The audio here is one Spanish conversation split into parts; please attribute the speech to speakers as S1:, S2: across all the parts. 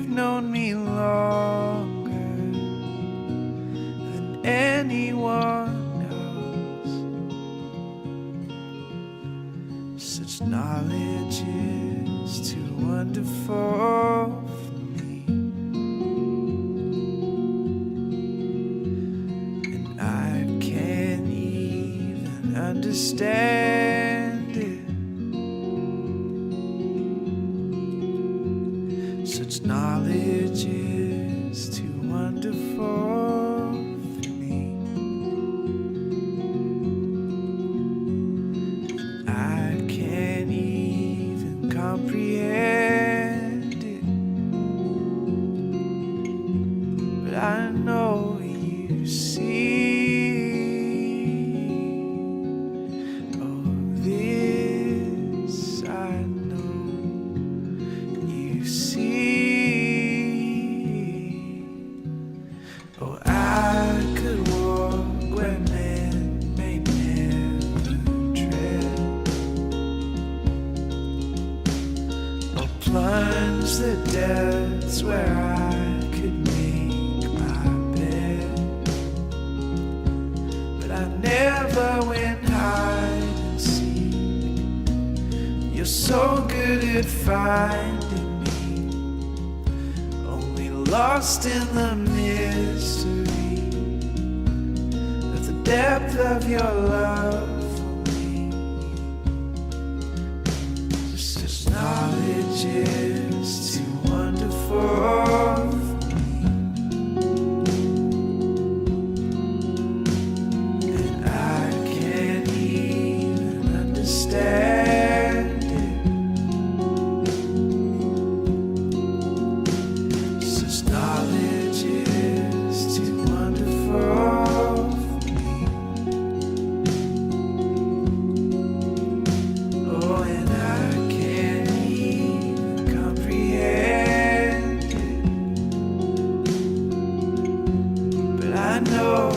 S1: you've known me longer than anyone else. Such knowledge is too wonderful for me, and I can't even understand it. Such knowledge is too wonderful for me. I can't even comprehend it, but I know you see. Oh, this I know you see. Oh, I could walk where men may never tread, or plunge the depths where I could make my bed. But I never went hide and seek. You're so good at finding me, only lost in the mystery of the depth of your love for me. Just as knowledge is too wonderful for me, and I can't even understand it. Such knowledge is too wonderful for me. Oh, and I can't even comprehend it, but I know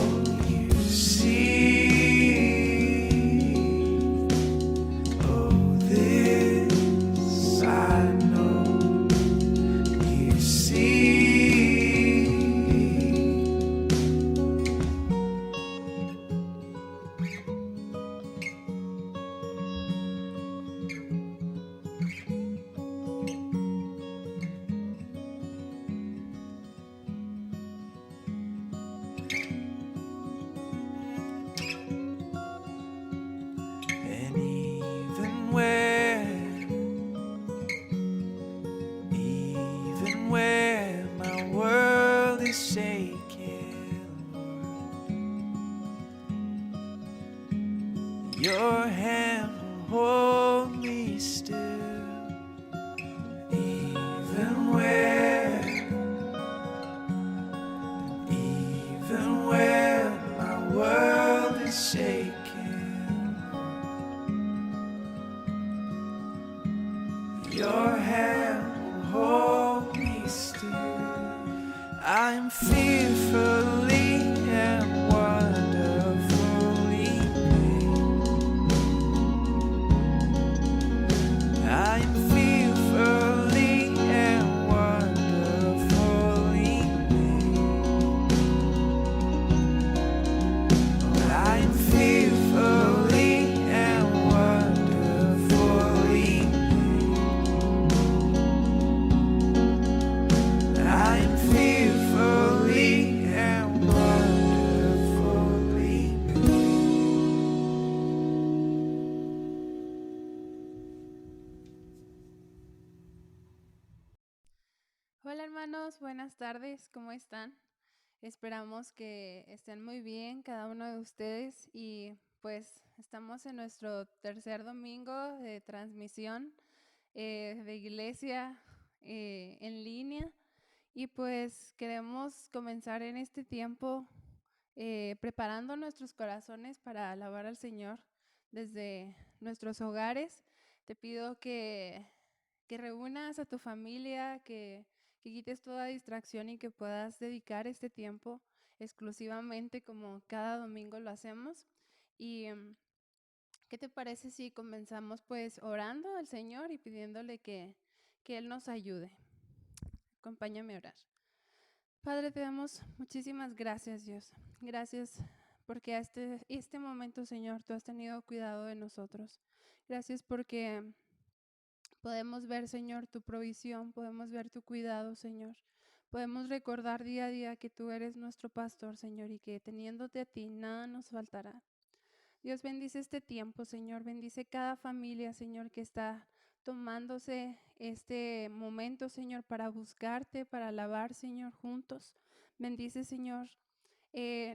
S1: you see. Oh, this I know you see. And even where my world is shaking, Lord, your hand will hold me still. Even where my world is shaking, your hand will hold me still. I'm fearfully and wonderfully made. I'm fearfully and wonderfully made. I'm fearfully and wonderfully made. I'm fearfully and wonderfully made.
S2: Hola hermanos, buenas tardes, ¿cómo están? Esperamos que estén muy bien cada uno de ustedes y pues estamos en nuestro tercer domingo de transmisión de iglesia en línea y pues queremos comenzar en este tiempo preparando nuestros corazones para alabar al Señor desde nuestros hogares. Te pido que reúnas a tu familia, que quites toda distracción y que puedas dedicar este tiempo exclusivamente como cada domingo lo hacemos. Y ¿qué te parece si comenzamos pues orando al Señor y pidiéndole que Él nos ayude? Acompáñame a orar. Padre, te damos muchísimas gracias, Dios. Gracias porque a este momento, Señor, tú has tenido cuidado de nosotros. Gracias porque podemos ver, Señor, tu provisión, podemos ver tu cuidado, Señor. Podemos recordar día a día que tú eres nuestro pastor, Señor, y que teniéndote a ti nada nos faltará. Dios, bendice este tiempo, Señor. Bendice cada familia, Señor, que está tomándose este momento, Señor, para buscarte, para alabar, Señor, juntos. Bendice, Señor,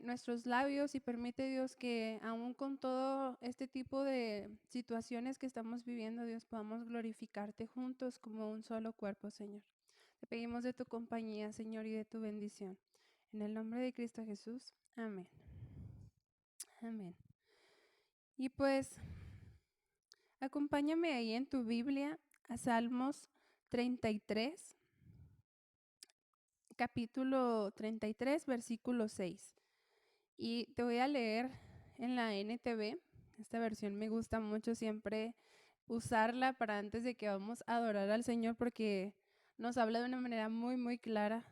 S2: nuestros labios y permite, Dios, que aún con todo este tipo de situaciones que estamos viviendo, Dios, podamos glorificarte juntos como un solo cuerpo, Señor. Te pedimos de tu compañía, Señor, y de tu bendición. En el nombre de Cristo Jesús. Amén. Amén. Y pues, acompáñame ahí en tu Biblia a Salmos 33, capítulo 33, versículo 6. Y te voy a leer en la NTV. Esta versión me gusta mucho, siempre usarla para antes de que vamos a adorar al Señor, porque nos habla de una manera muy, muy clara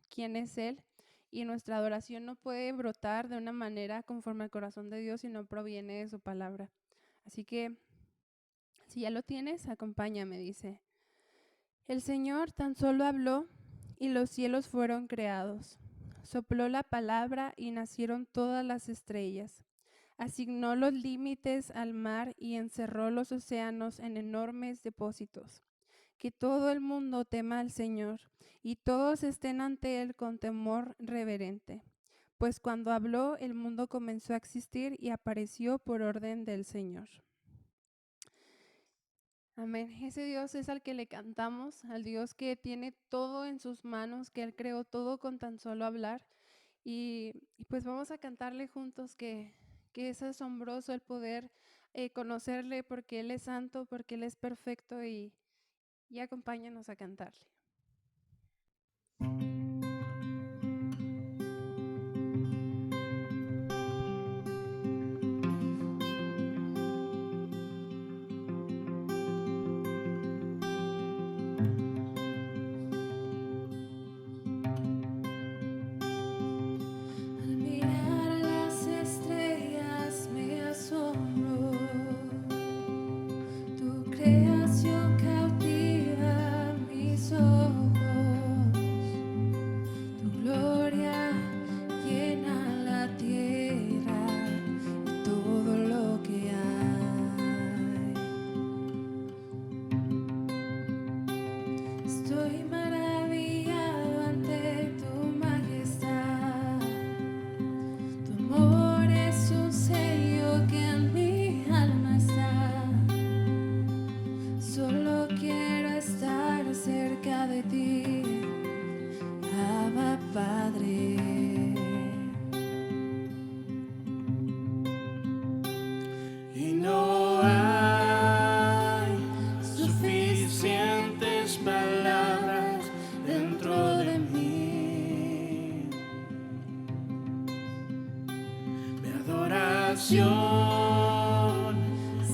S2: quién es Él. Y nuestra adoración no puede brotar de una manera conforme al corazón de Dios si no proviene de su palabra. Así que, si ya lo tienes, acompáñame, dice. El Señor tan solo habló y los cielos fueron creados. Sopló la palabra y nacieron todas las estrellas. Asignó los límites al mar y encerró los océanos en enormes depósitos. Que todo el mundo tema al Señor y todos estén ante Él con temor reverente. Pues cuando habló, el mundo comenzó a existir y apareció por orden del Señor. Amén. Ese Dios es al que le cantamos, al Dios que tiene todo en sus manos, que Él creó todo con tan solo hablar. Y pues vamos a cantarle juntos que es asombroso el poder conocerle porque Él es santo, porque Él es perfecto y acompáñanos a cantarle.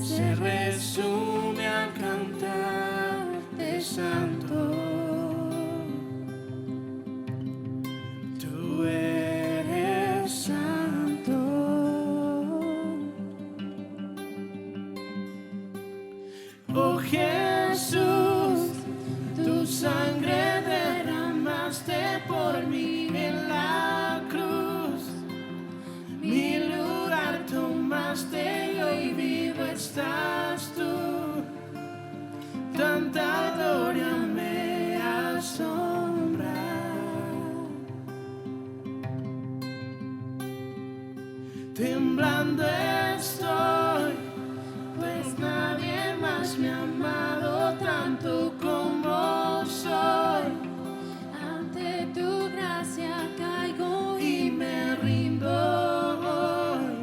S1: Se resume al cantar de santo. Tú eres santo. Oh Jesús, tu sangre derramaste por mí en la cruz. Mi lugar tomaste y hoy vivo estás tú. Tanta gloria me asombra. Temblando estoy, pues nadie más me ha amado tanto como soy. Ante tu gracia caigo y me rindo hoy.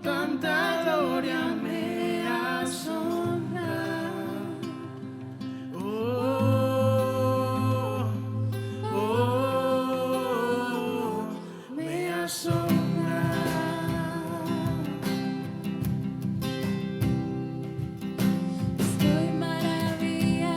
S1: Tanta gloria me asombra. Oh, oh, me asombra. Estoy maravillada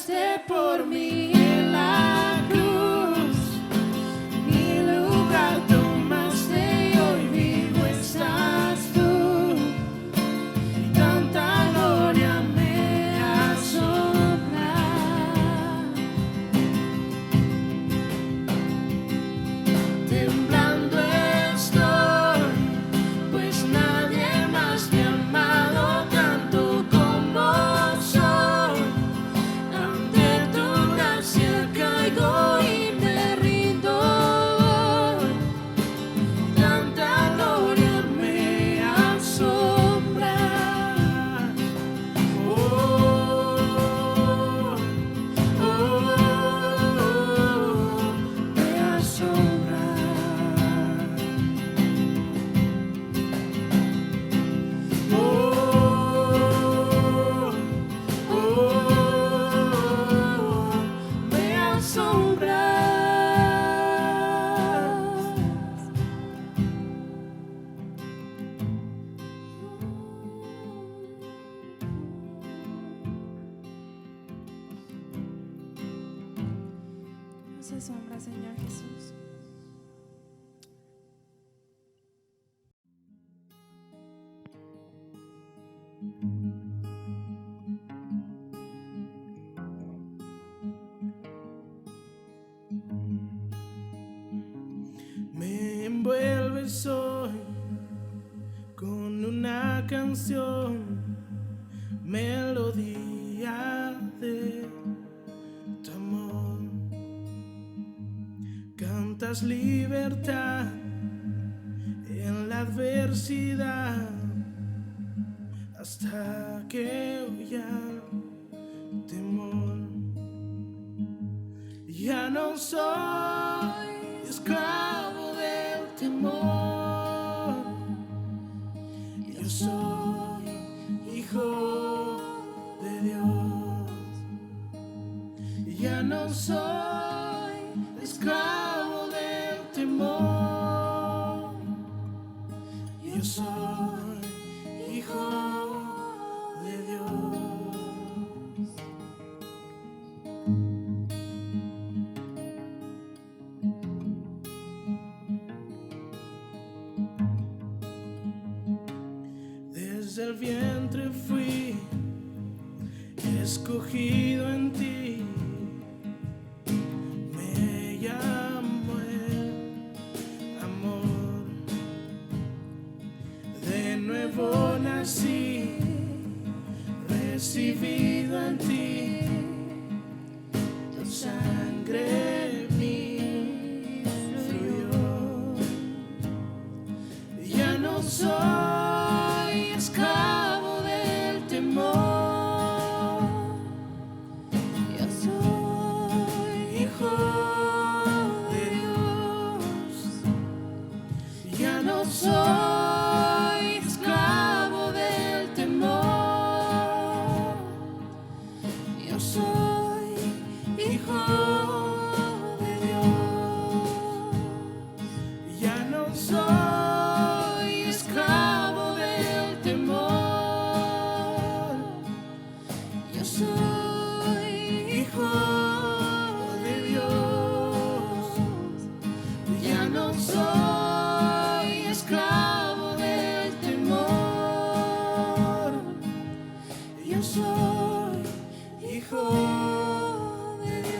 S1: tomaste por mí en la cruz. Mi lugar tomaste y hoy vivo estás tú. Y tanta gloria me asombra. Temblando estoy, pues nadie más me ha amado tanto como soy. Ante tu gracia caigo y me rindo. Tanta gloria me asombra. Oh, me asombra. Me asombra.
S2: Nos asombra, Señor Jesús.
S1: Me envuelves hoy con una canción, melodía de tu amor. Cantas libertad en la adversidad hasta que huya temor. Ya no soy esclavo del temor. Yo soy hijo de Dios. Ya no soy esclavo del temor. Yo soy hijo de Dios. Desde el vientre fui escogido en ti. Me llamo el amor. De nuevo nací, recibido en ti. Tu sangre mi fluyó. Ya no soy esclavo del temor. Yo soy hijo de Dios. Ya no soy esclavo del temor. Yo soy hijo de Dios. Ya no soy esclavo del temor. Yo soy hijo de Dios. Ya no soy esclavo del temor. Yo soy hijo de Dios.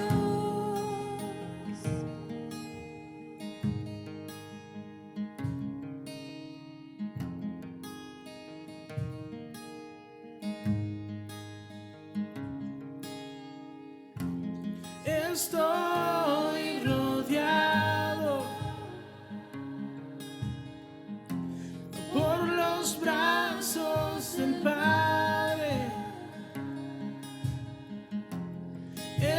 S1: Estoy rodeado por los brazos del Padre.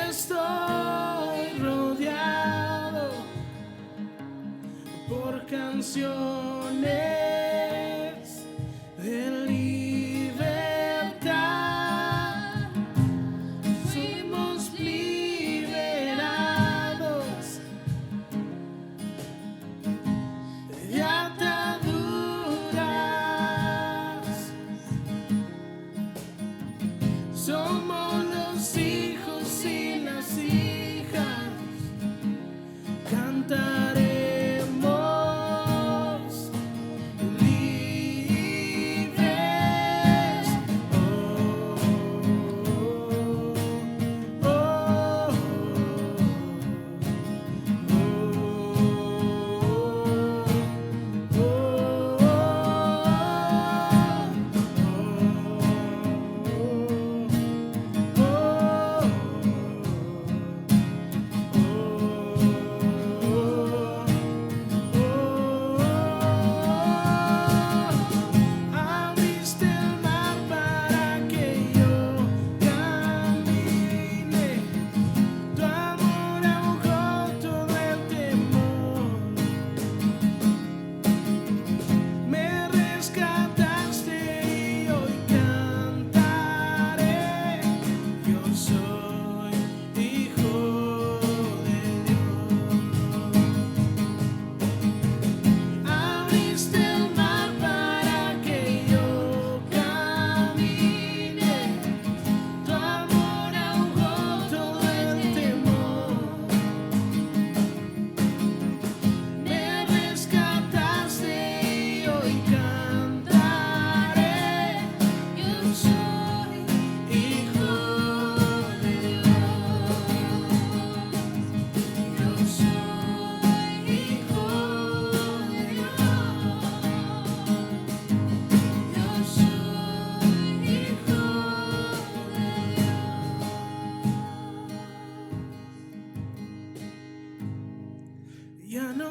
S1: Estoy rodeado por canciones de libertad. Fuimos liberados de ataduras. Somos los hijos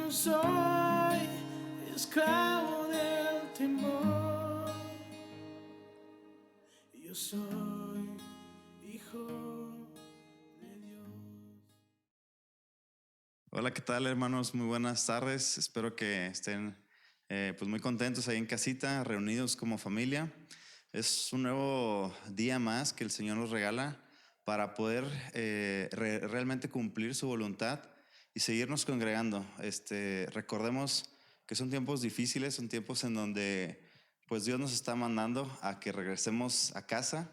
S1: no soy esclavo del temor. Yo soy hijo de Dios.
S3: Hola, ¿qué tal, hermanos? Muy buenas tardes. Espero que estén pues muy contentos ahí en casita, reunidos como familia. Es un nuevo día más que el Señor nos regala para poder realmente cumplir su voluntad y seguirnos congregando. Recordemos que son tiempos difíciles, son tiempos en donde pues Dios nos está mandando a que regresemos a casa,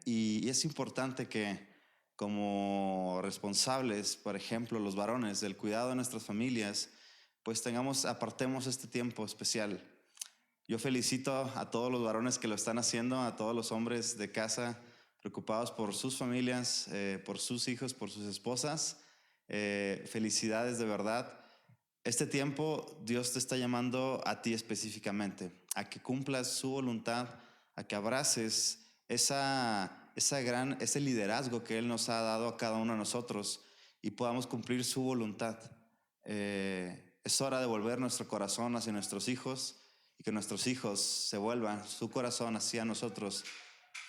S3: y es importante que como responsables, por ejemplo, los varones del cuidado de nuestras familias, pues apartemos este tiempo especial. Yo felicito a todos los varones que lo están haciendo, a todos los hombres de casa preocupados por sus familias, por sus hijos, por sus esposas. Felicidades de verdad. Este tiempo Dios te está llamando a ti específicamente, a que cumplas su voluntad, a que abraces ese liderazgo que Él nos ha dado a cada uno de nosotros y podamos cumplir su voluntad. Es hora de volver nuestro corazón hacia nuestros hijos y que nuestros hijos se vuelvan su corazón hacia nosotros.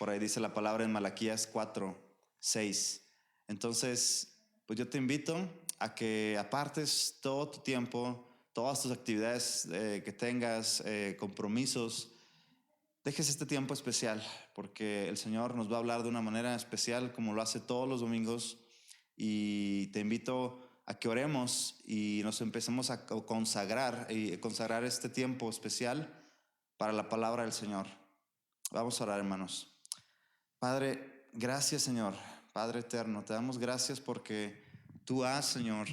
S3: Por ahí dice la palabra en Malaquías 4:6. Entonces, pues yo te invito a que apartes todo tu tiempo, todas tus actividades que tengas, compromisos. Dejes este tiempo especial porque el Señor nos va a hablar de una manera especial como lo hace todos los domingos, y te invito a que oremos y nos empecemos a consagrar este tiempo especial para la palabra del Señor. Vamos a orar, hermanos. Padre, gracias, Señor, Padre eterno, te damos gracias porque tú has, Señor,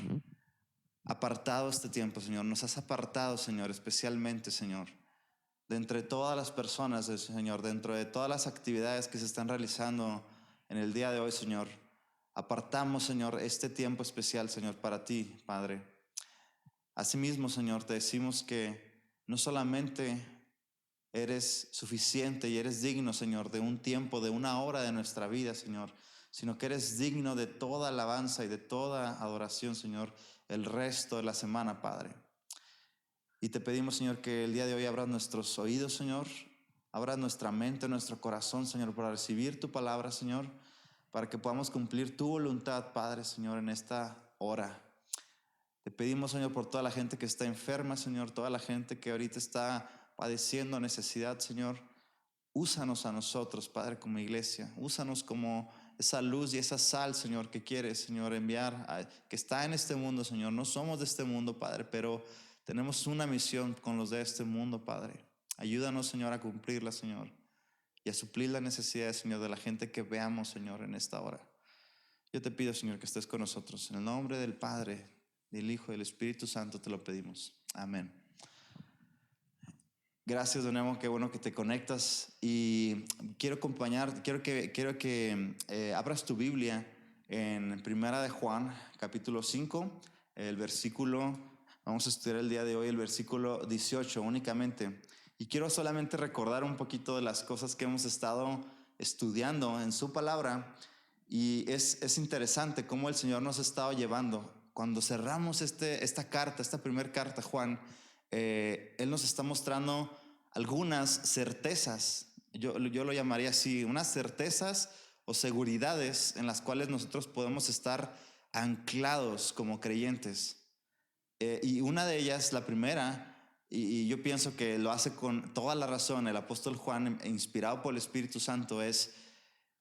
S3: apartado este tiempo, Señor. Nos has apartado, Señor, especialmente, Señor, de entre todas las personas, Señor, dentro de todas las actividades que se están realizando en el día de hoy, Señor. Apartamos, Señor, este tiempo especial, Señor, para ti, Padre. Asimismo, Señor, te decimos que no solamente eres suficiente y eres digno, Señor, de un tiempo, de una hora de nuestra vida, Señor, sino que eres digno de toda alabanza y de toda adoración, Señor, el resto de la semana, Padre. Y te pedimos, Señor, que el día de hoy abras nuestros oídos, Señor, abras nuestra mente, nuestro corazón, Señor, para recibir tu palabra, Señor, para que podamos cumplir tu voluntad, Padre, Señor, en esta hora. Te pedimos, Señor, por toda la gente que está enferma, Señor, toda la gente que ahorita está padeciendo necesidad, Señor. Úsanos a nosotros, Padre, como iglesia. Úsanos como esa luz y esa sal, Señor, que quieres, Señor, enviar, que está en este mundo, Señor. No somos de este mundo, Padre, pero tenemos una misión con los de este mundo, Padre. Ayúdanos, Señor, a cumplirla, Señor, y a suplir las necesidades, Señor, de la gente que veamos, Señor, en esta hora. Yo te pido, Señor, que estés con nosotros. En el nombre del Padre, del Hijo y del Espíritu Santo te lo pedimos. Amén. Gracias de nuevo, qué bueno que te conectas. Y quiero que abras tu Biblia en Primera de Juan, capítulo 5, el versículo, vamos a estudiar el día de hoy el versículo 18 únicamente. Y quiero solamente recordar un poquito de las cosas que hemos estado estudiando en su palabra. Y es interesante cómo el Señor nos ha estado llevando. Cuando cerramos esta primera carta, Juan, Él nos está mostrando algunas certezas. Yo lo llamaría así, unas certezas o seguridades en las cuales nosotros podemos estar anclados como creyentes. Y una de ellas, la primera, y yo pienso que lo hace con toda la razón el apóstol Juan, inspirado por el Espíritu Santo, es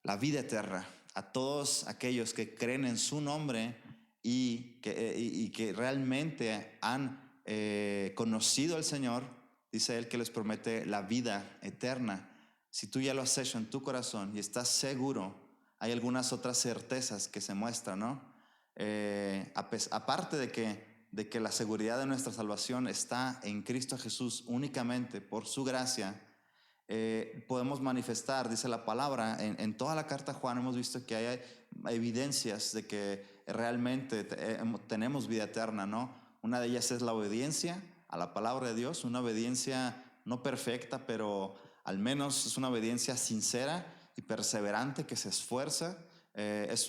S3: la vida eterna. A todos aquellos que creen en su nombre y que realmente han conocido al Señor, dice Él que les promete la vida eterna. Si tú ya lo has hecho en tu corazón y estás seguro, hay algunas otras certezas que se muestran, ¿no? Aparte de que la seguridad de nuestra salvación está en Cristo Jesús únicamente por su gracia, podemos manifestar, dice la palabra, en toda la carta a Juan hemos visto que hay evidencias de que realmente tenemos vida eterna, ¿no? Una de ellas es la obediencia a la palabra de Dios, una obediencia no perfecta, pero al menos es una obediencia sincera y perseverante que se esfuerza. Es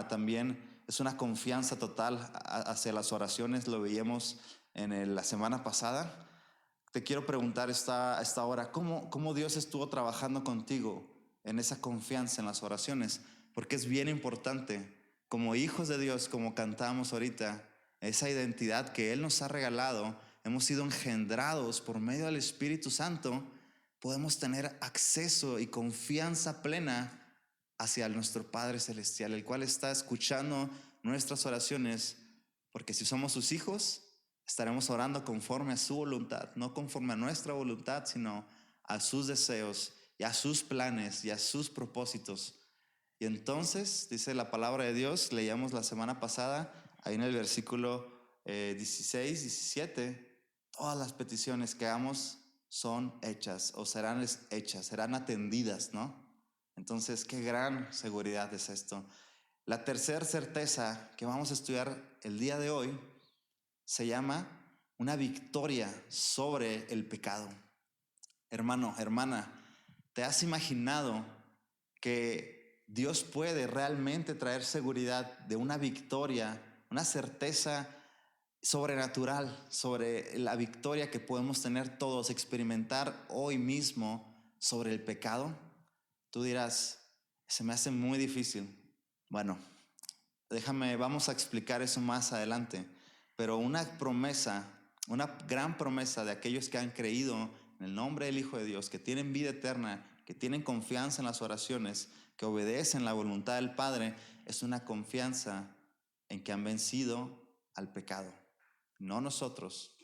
S3: también es una confianza total hacia las oraciones, lo veíamos en la semana pasada. Te quiero preguntar a esta hora, ¿cómo Dios estuvo trabajando contigo en esa confianza en las oraciones? Porque es bien importante, como hijos de Dios, como cantamos ahorita, esa identidad que Él nos ha regalado, hemos sido engendrados por medio del Espíritu Santo, podemos tener acceso y confianza plena hacia nuestro Padre Celestial, el cual está escuchando nuestras oraciones, porque si somos sus hijos, estaremos orando conforme a su voluntad, no conforme a nuestra voluntad, sino a sus deseos y a sus planes y a sus propósitos. Y entonces, dice la palabra de Dios, leíamos la semana pasada, ahí en el versículo 16, 17, todas las peticiones que hagamos son hechas o serán hechas, serán atendidas, ¿no? Entonces, qué gran seguridad es esto. La tercera certeza que vamos a estudiar el día de hoy se llama una victoria sobre el pecado. Hermano, hermana, ¿te has imaginado que Dios puede realmente traer seguridad de una victoria, una certeza sobrenatural sobre la victoria que podemos tener todos, experimentar hoy mismo sobre el pecado? Tú dirás, se me hace muy difícil. Bueno, vamos a explicar eso más adelante. Pero una promesa, una gran promesa de aquellos que han creído en el nombre del Hijo de Dios, que tienen vida eterna, que tienen confianza en las oraciones, que obedecen la voluntad del Padre, es una confianza en que han vencido al pecado. No nosotros,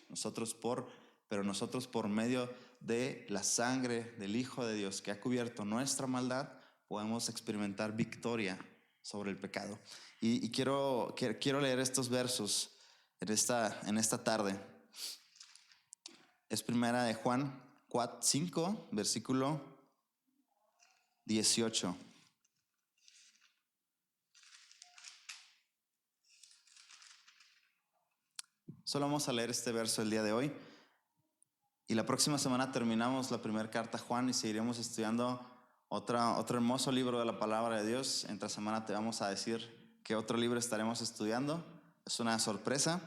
S3: pero nosotros por medio de la sangre del Hijo de Dios que ha cubierto nuestra maldad, podemos experimentar victoria sobre el pecado. Y quiero leer estos versos en esta tarde. Es primera de Juan 5, versículo 18. Solo vamos a leer este verso el día de hoy. Y la próxima semana terminamos la primera carta a Juan y seguiremos estudiando otro hermoso libro de la palabra de Dios. Entre semana te vamos a decir qué otro libro estaremos estudiando. Es una sorpresa.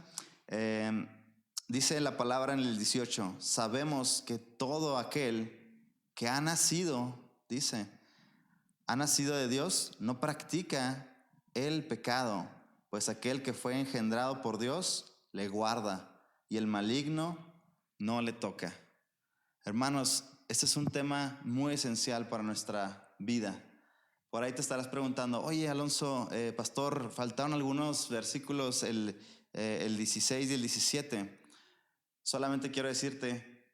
S3: Dice la palabra en el 18, sabemos que todo aquel que ha nacido de Dios, no practica el pecado, pues aquel que fue engendrado por Dios le guarda y el maligno no le toca. Hermanos, este es un tema muy esencial para nuestra vida. Por ahí te estarás preguntando, oye Alonso, pastor, faltaron algunos versículos, el 16 y el 17. Solamente quiero decirte,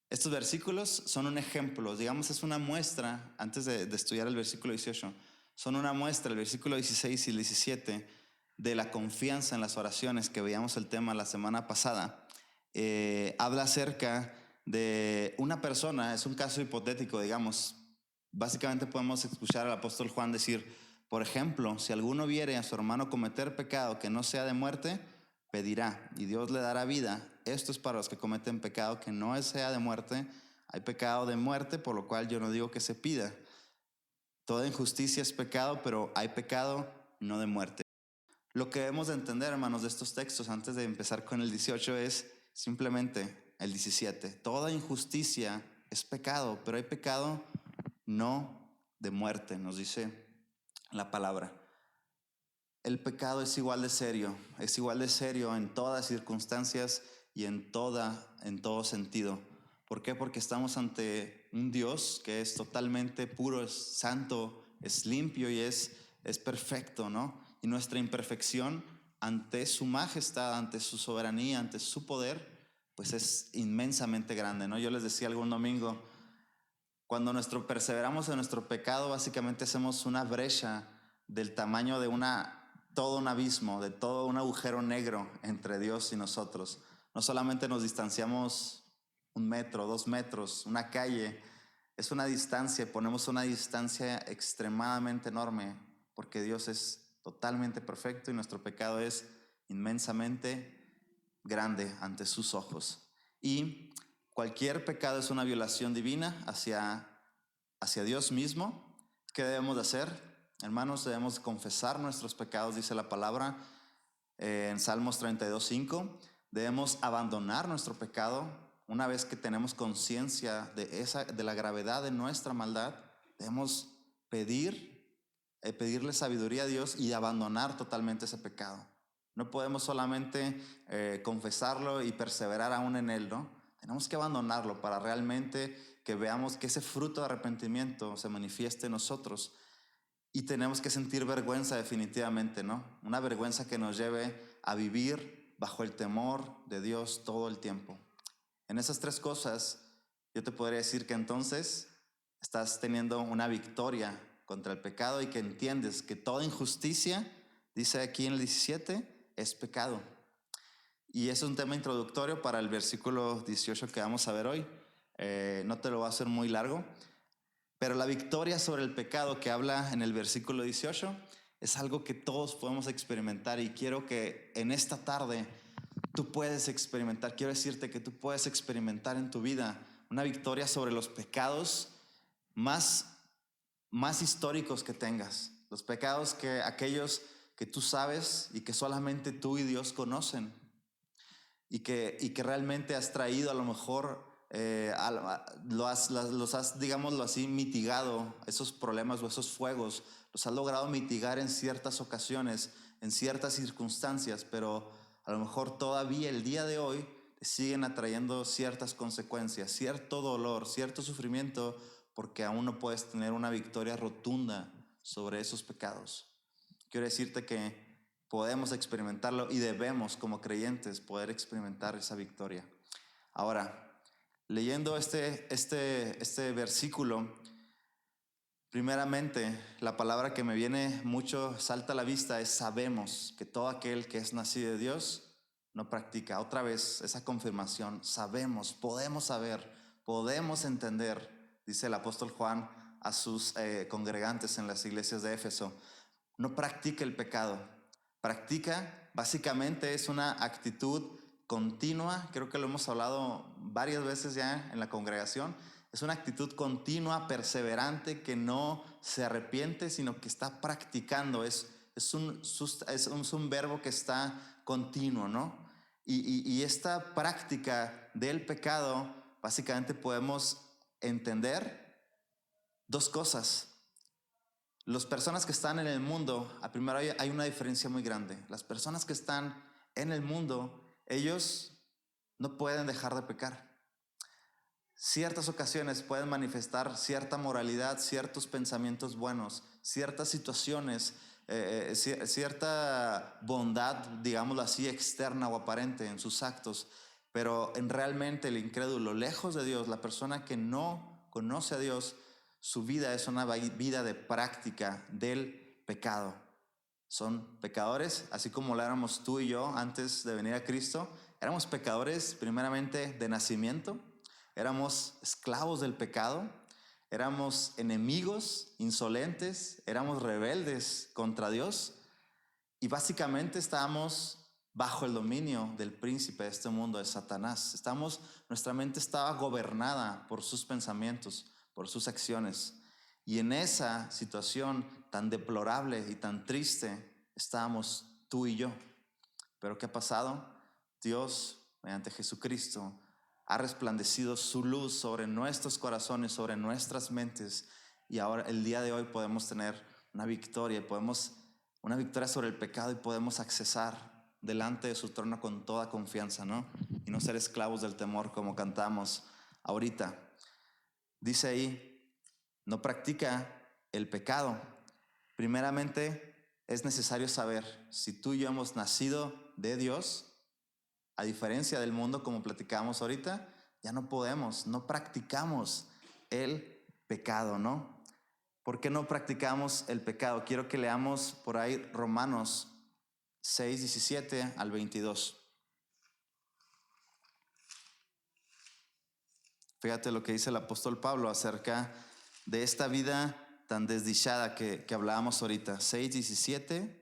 S3: estos versículos son un ejemplo, digamos es una muestra, antes de estudiar el versículo 18, son una muestra, el versículo 16 y el 17, de la confianza en las oraciones que veíamos el tema la semana pasada. Habla acerca de una persona, es un caso hipotético, digamos. Básicamente podemos escuchar al apóstol Juan decir, por ejemplo, si alguno viere a su hermano cometer pecado que no sea de muerte, pedirá y Dios le dará vida. Esto es para los que cometen pecado que no sea de muerte. Hay pecado de muerte, por lo cual yo no digo que se pida. Toda injusticia es pecado, pero hay pecado no de muerte. Lo que debemos de entender, hermanos, de estos textos antes de empezar con el 18 es simplemente el 17. Toda injusticia es pecado, pero hay pecado no de muerte, nos dice la palabra. El pecado es igual de serio en todas circunstancias y en todo sentido. ¿Por qué? Porque estamos ante un Dios que es totalmente puro, es santo, es limpio y es perfecto, ¿no? Y nuestra imperfección ante su majestad, ante su soberanía, ante su poder, pues es inmensamente grande, ¿no? Yo les decía algún domingo, cuando perseveramos en nuestro pecado, básicamente hacemos una brecha del tamaño de todo un abismo, de todo un agujero negro entre Dios y nosotros. No solamente nos distanciamos 1 metro, 2 metros, una calle, es una distancia, ponemos una distancia extremadamente enorme, porque Dios es totalmente perfecto y nuestro pecado es inmensamente grande ante sus ojos. Y cualquier pecado es una violación divina hacia Dios mismo. ¿Qué debemos de hacer? Hermanos, debemos confesar nuestros pecados, dice la palabra en Salmos 32:5. Debemos abandonar nuestro pecado una vez que tenemos conciencia de la gravedad de nuestra maldad. Debemos pedirle sabiduría a Dios y abandonar totalmente ese pecado. No podemos solamente confesarlo y perseverar aún en él, ¿no? Tenemos que abandonarlo para realmente que veamos que ese fruto de arrepentimiento se manifieste en nosotros. Y tenemos que sentir vergüenza definitivamente, ¿no? Una vergüenza que nos lleve a vivir bajo el temor de Dios todo el tiempo. En esas tres cosas, yo te podría decir que entonces estás teniendo una victoria contra el pecado y que entiendes que toda injusticia, dice aquí en el 17, es pecado. Y es un tema introductorio para el versículo 18 que vamos a ver hoy. No te lo voy a hacer muy largo, pero la victoria sobre el pecado que habla en el versículo 18 es algo que todos podemos experimentar, y quiero que en esta tarde tú puedes experimentar, quiero decirte que tú puedes experimentar en tu vida una victoria sobre los pecados más históricos que tengas, los pecados aquellos que tú sabes y que solamente tú y Dios conocen, y que realmente has traído a lo mejor, los has, digámoslo así, mitigado, esos problemas o esos fuegos, los has logrado mitigar en ciertas ocasiones, en ciertas circunstancias, pero a lo mejor todavía el día de hoy te siguen atrayendo ciertas consecuencias, cierto dolor, cierto sufrimiento, porque aún no puedes tener una victoria rotunda sobre esos pecados. Quiero decirte que podemos experimentarlo y debemos, como creyentes, poder experimentar esa victoria. Ahora, leyendo este versículo, primeramente, la palabra que me viene mucho, salta a la vista, es sabemos que todo aquel que es nacido de Dios no practica. Otra vez, esa confirmación, sabemos, podemos saber, podemos entender, dice el apóstol Juan a sus congregantes en las iglesias de Éfeso. No practica el pecado. Practica, básicamente, es una actitud continua. Creo que lo hemos hablado varias veces ya en la congregación. Es una actitud continua, perseverante, que no se arrepiente, sino que está practicando. Es un verbo que está continuo, ¿no? Y esta práctica del pecado, básicamente podemos entender dos cosas. Las personas que están en el mundo, primero hay una diferencia muy grande. Las personas que están en el mundo, ellos no pueden dejar de pecar. Ciertas ocasiones pueden manifestar cierta moralidad, ciertos pensamientos buenos, ciertas situaciones, cierta bondad, digámoslo así, externa o aparente en sus actos, pero realmente el incrédulo, lejos de Dios, la persona que no conoce a Dios, su vida es una vida de práctica del pecado. Son pecadores, así como lo éramos tú y yo antes de venir a Cristo. Éramos pecadores primeramente de nacimiento, éramos esclavos del pecado, éramos enemigos, insolentes, éramos rebeldes contra Dios, y básicamente estábamos bajo el dominio del príncipe de este mundo, de Satanás. Nuestra mente estaba gobernada por sus pensamientos, por sus acciones. Y en esa situación tan deplorable y tan triste estábamos tú y yo. Pero ¿qué ha pasado? Dios, mediante Jesucristo, ha resplandecido su luz sobre nuestros corazones, sobre nuestras mentes, y ahora el día de hoy podemos tener una victoria, una victoria sobre el pecado, y podemos accesar delante de su trono con toda confianza, ¿no? Y no ser esclavos del temor, como cantamos ahorita. Dice ahí, no practica el pecado. Primeramente, es necesario saber si tú y yo hemos nacido de Dios. A diferencia del mundo, como platicábamos ahorita, ya no practicamos el pecado, ¿no? ¿Por qué no practicamos el pecado? Quiero que leamos por ahí Romanos 6, 17 al 22. Fíjate lo que dice el apóstol Pablo acerca de esta vida tan desdichada que hablábamos ahorita. 6, 17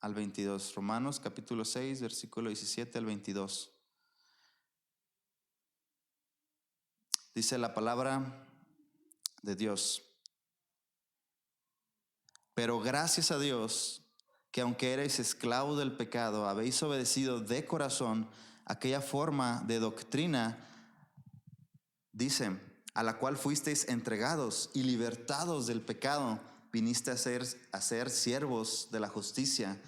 S3: al 22. Romanos capítulo 6, versículo 17 al 22. Dice la palabra de Dios: Pero gracias a Dios que aunque erais esclavos del pecado, habéis obedecido de corazón aquella forma de doctrina, dice, a la cual fuisteis entregados y libertados del pecado, viniste a ser siervos de la justicia.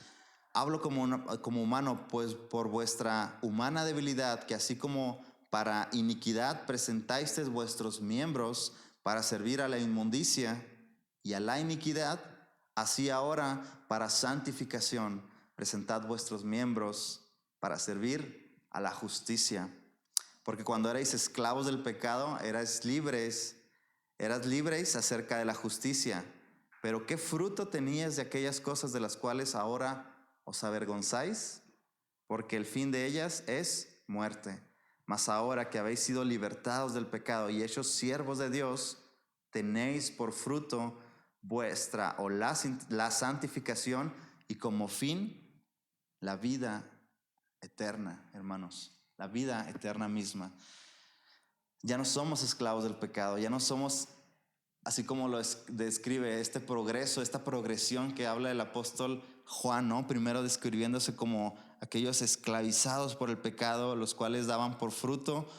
S3: Hablo como humano, pues por vuestra humana debilidad, que así como para iniquidad presentáis vuestros miembros para servir a la inmundicia y a la iniquidad, así ahora para santificación presentad vuestros miembros para servir a la justicia. Porque cuando erais esclavos del pecado, eras libres acerca de la justicia. Pero ¿qué fruto teníais de aquellas cosas de las cuales ahora os avergonzáis? Porque el fin de ellas es muerte. Mas ahora que habéis sido libertados del pecado y hechos siervos de Dios, tenéis por fruto vuestra o la santificación y como fin la vida eterna, hermanos, la vida eterna misma. Ya no somos esclavos del pecado, ya no somos, así como lo describe este progreso, esta progresión que habla el apóstol Juan, ¿no? Primero describiéndose como aquellos esclavizados por el pecado, los cuales daban por fruto,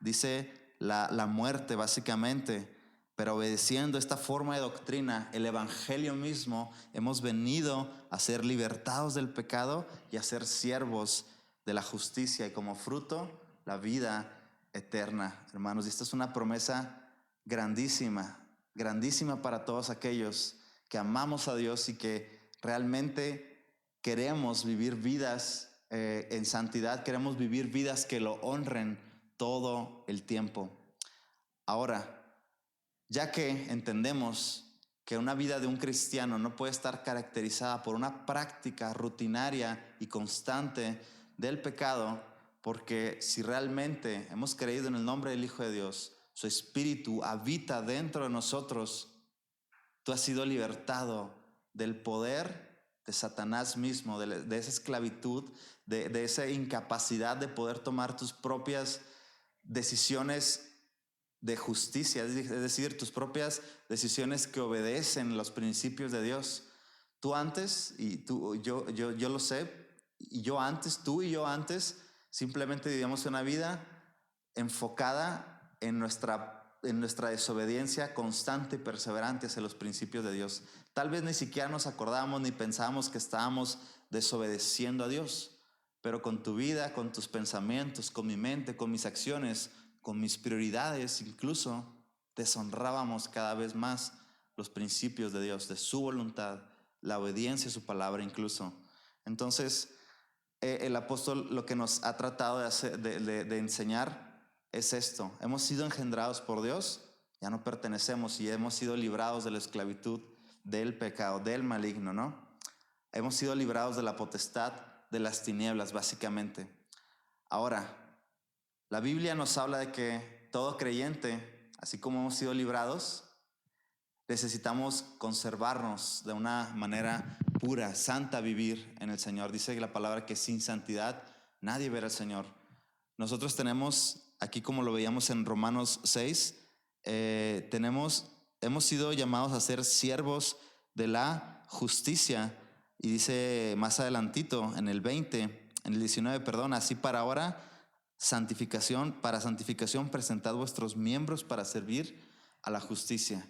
S3: dice, la muerte básicamente. Pero obedeciendo esta forma de doctrina, el evangelio mismo, hemos venido a ser libertados del pecado y a ser siervos de la justicia y como fruto la vida eterna, hermanos. Y esta es una promesa grandísima, grandísima para todos aquellos que amamos a Dios y que realmente queremos vivir vidas en santidad, queremos vivir vidas que lo honren todo el tiempo. Ahora, ya que entendemos que una vida de un cristiano no puede estar caracterizada por una práctica rutinaria y constante del pecado, porque si realmente hemos creído en el nombre del Hijo de Dios, su Espíritu habita dentro de nosotros, tú has sido libertado del poder de Satanás mismo, de esa esclavitud, de esa incapacidad de poder tomar tus propias decisiones de justicia, es decir, tus propias decisiones que obedecen los principios de Dios. Tú antes, y yo lo sé, y tú y yo antes, simplemente vivíamos una vida enfocada en nuestra desobediencia constante y perseverante hacia los principios de Dios. Tal vez ni siquiera nos acordábamos ni pensábamos que estábamos desobedeciendo a Dios, pero con tu vida, con tus pensamientos, con mi mente, con mis acciones, con mis prioridades, incluso deshonrábamos cada vez más los principios de Dios, de su voluntad, la obediencia a su palabra incluso. Entonces, el apóstol lo que nos ha tratado de enseñar es esto. Hemos sido engendrados por Dios, ya no pertenecemos y hemos sido librados de la esclavitud del pecado, del maligno, ¿no? Hemos sido librados de la potestad de las tinieblas, básicamente. Ahora, la Biblia nos habla de que todo creyente, así como hemos sido librados, necesitamos conservarnos de una manera pura, santa, vivir en el Señor. Dice la palabra que sin santidad nadie verá al Señor. Nosotros tenemos, aquí como lo veíamos en Romanos 6, hemos sido llamados a ser siervos de la justicia. Y dice más adelantito, en el 19, perdón, así para ahora, para santificación presentad vuestros miembros para servir a la justicia.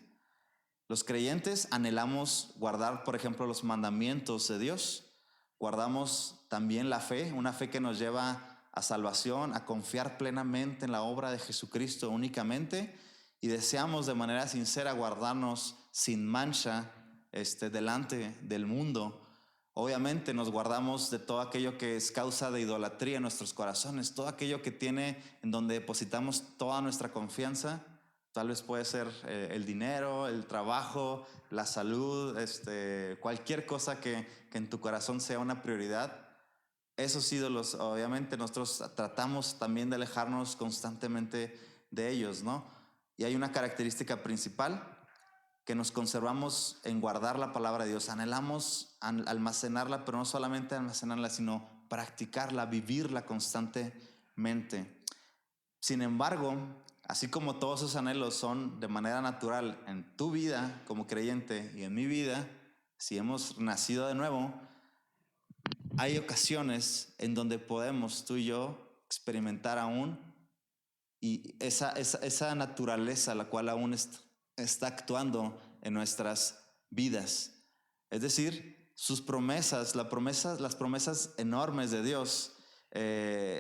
S3: Los creyentes anhelamos guardar, por ejemplo, los mandamientos de Dios. Guardamos también la fe, una fe que nos lleva a salvación, a confiar plenamente en la obra de Jesucristo únicamente, y deseamos de manera sincera guardarnos sin mancha delante del mundo. Obviamente nos guardamos de todo aquello que es causa de idolatría en nuestros corazones, todo aquello que tiene en donde depositamos toda nuestra confianza. Tal vez puede ser el dinero, el trabajo, la salud, cualquier cosa que en tu corazón sea una prioridad. Esos ídolos, obviamente nosotros tratamos también de alejarnos constantemente de ellos, ¿no? Y hay una característica principal, que nos conservamos en guardar la palabra de Dios. Anhelamos almacenarla, pero no solamente almacenarla, sino practicarla, vivirla constantemente. Sin embargo, así como todos esos anhelos son de manera natural en tu vida como creyente y en mi vida, si hemos nacido de nuevo, hay ocasiones en donde podemos tú y yo experimentar aún y esa naturaleza la cual aún está actuando en nuestras vidas. Es decir, sus promesas, las promesas enormes de Dios,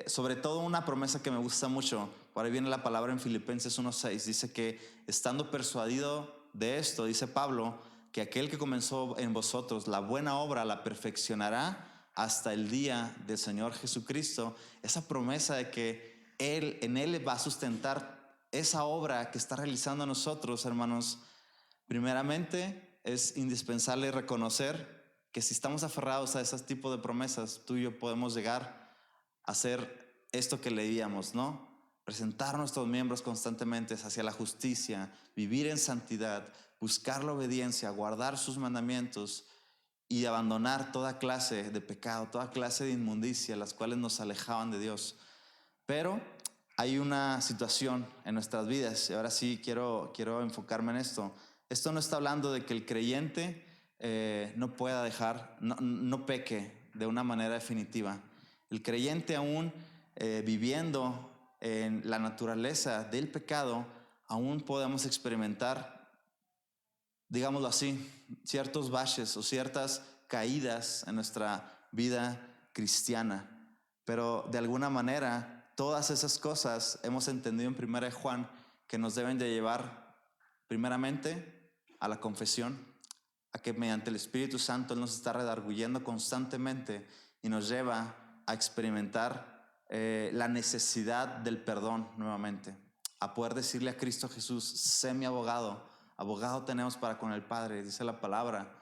S3: sobre todo una promesa que me gusta mucho, por ahí viene la palabra en Filipenses 1:6, dice que estando persuadido de esto, dice Pablo, que aquel que comenzó en vosotros la buena obra la perfeccionará hasta el día del Señor Jesucristo. Esa promesa de que en Él va a sustentar esa obra que está realizando a nosotros, hermanos. Primeramente, es indispensable reconocer que si estamos aferrados a ese tipo de promesas, tú y yo podemos llegar a hacer esto que leíamos, ¿no? Presentar nuestros miembros constantemente hacia la justicia, vivir en santidad, buscar la obediencia, guardar sus mandamientos y abandonar toda clase de pecado, toda clase de inmundicia, las cuales nos alejaban de Dios. Pero hay una situación en nuestras vidas, y ahora sí quiero enfocarme en esto. Esto no está hablando de que el creyente no pueda no peque de una manera definitiva. El creyente aún viviendo en la naturaleza del pecado, aún podemos experimentar, digámoslo así, ciertos baches o ciertas caídas en nuestra vida cristiana. Pero de alguna manera, todas esas cosas hemos entendido en 1 Juan que nos deben de llevar primeramente a la confesión, a que mediante el Espíritu Santo Él nos está redarguyendo constantemente y nos lleva a experimentar la necesidad del perdón nuevamente, a poder decirle a Cristo Jesús: sé mi abogado, abogado tenemos para con el Padre, dice la palabra.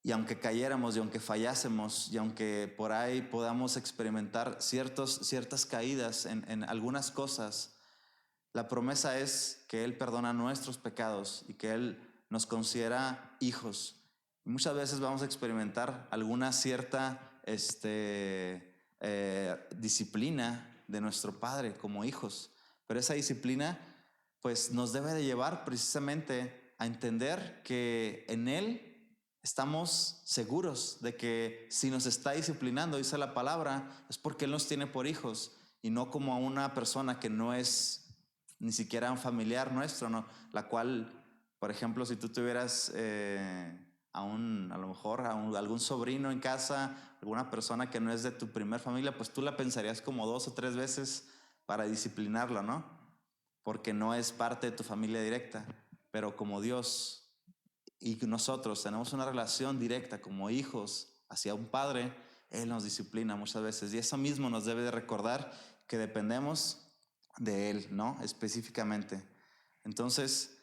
S3: Y aunque cayéramos y aunque fallásemos y aunque por ahí podamos experimentar ciertas caídas en algunas cosas, la promesa es que Él perdona nuestros pecados y que Él nos considera hijos. Y muchas veces vamos a experimentar alguna cierta disciplina de nuestro Padre como hijos, pero esa disciplina pues nos debe de llevar precisamente a entender que en Él estamos seguros de que si nos está disciplinando, dice la palabra, es porque Él nos tiene por hijos y no como a una persona que no es ni siquiera un familiar nuestro, ¿no? La cual, por ejemplo, si tú tuvieras a lo mejor algún sobrino en casa, alguna persona que no es de tu primer familia, pues tú la pensarías como 2 o 3 veces para disciplinarla, ¿no? Porque no es parte de tu familia directa. Pero como Dios y nosotros tenemos una relación directa como hijos hacia un padre, Él nos disciplina muchas veces. Y eso mismo nos debe de recordar que dependemos de Él, ¿no? Específicamente. Entonces,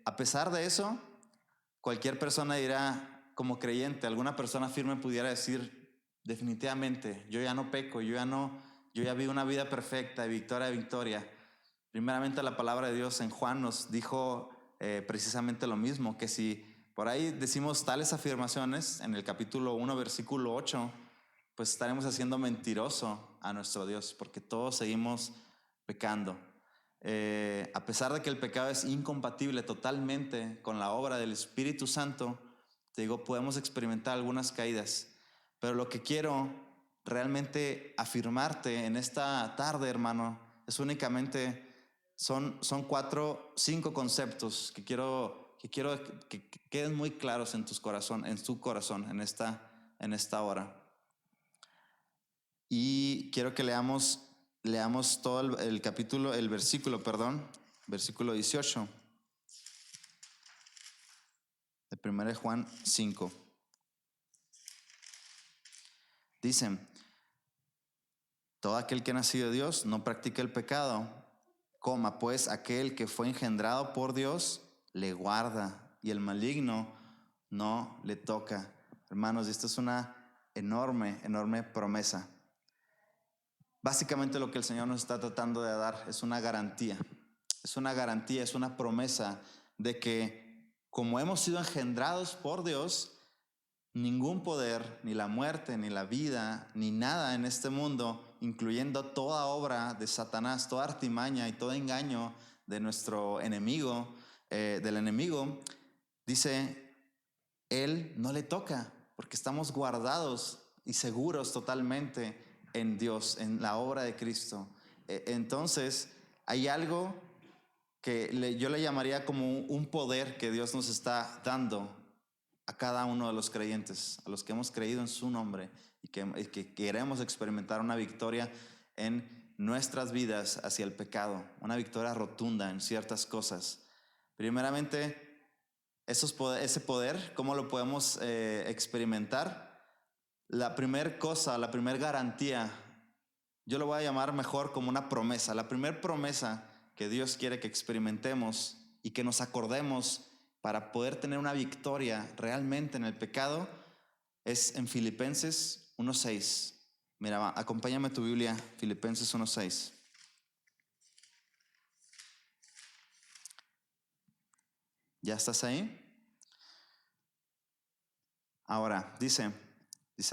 S3: a pesar de eso, cualquier persona dirá, como creyente, alguna persona firme pudiera decir, definitivamente, yo ya no peco, yo ya vivo una vida perfecta, de victoria a victoria. Primeramente, la palabra de Dios en Juan nos dijo precisamente lo mismo, que si por ahí decimos tales afirmaciones en el capítulo 1, versículo 8, pues estaremos haciendo mentiroso a nuestro Dios, porque todos seguimos pecando. A pesar de que el pecado es incompatible totalmente con la obra del Espíritu Santo, te digo, podemos experimentar algunas caídas. Pero lo que quiero realmente afirmarte en esta tarde, hermano, es únicamente, son 4, 5 conceptos que quiero que queden muy claros en tu corazón en esta hora. Y quiero que leamos todo el versículo 18 de 1 Juan 5. Dice: todo aquel que ha nacido de Dios no practica el pecado, pues aquel que fue engendrado por Dios le guarda y el maligno no le toca. Hermanos, esta es una enorme promesa. Básicamente lo que el Señor nos está tratando de dar es una garantía. Es una promesa de que como hemos sido engendrados por Dios, ningún poder, ni la muerte, ni la vida, ni nada en este mundo, incluyendo toda obra de Satanás, toda artimaña y todo engaño de nuestro enemigo, dice Él no le toca, porque estamos guardados y seguros totalmente en Dios, en la obra de Cristo. Entonces, hay algo que yo le llamaría como un poder que Dios nos está dando a cada uno de los creyentes, a los que hemos creído en su nombre y que queremos experimentar una victoria en nuestras vidas hacia el pecado, una victoria rotunda en ciertas cosas. Primeramente, ese poder, ¿cómo lo podemos experimentar? La primera cosa, la primera garantía, yo lo voy a llamar mejor como una promesa. La primera promesa que Dios quiere que experimentemos y que nos acordemos para poder tener una victoria realmente en el pecado es en Filipenses 1:6. Mira, acompáñame a tu Biblia, Filipenses 1:6. ¿Ya estás ahí? Ahora, dice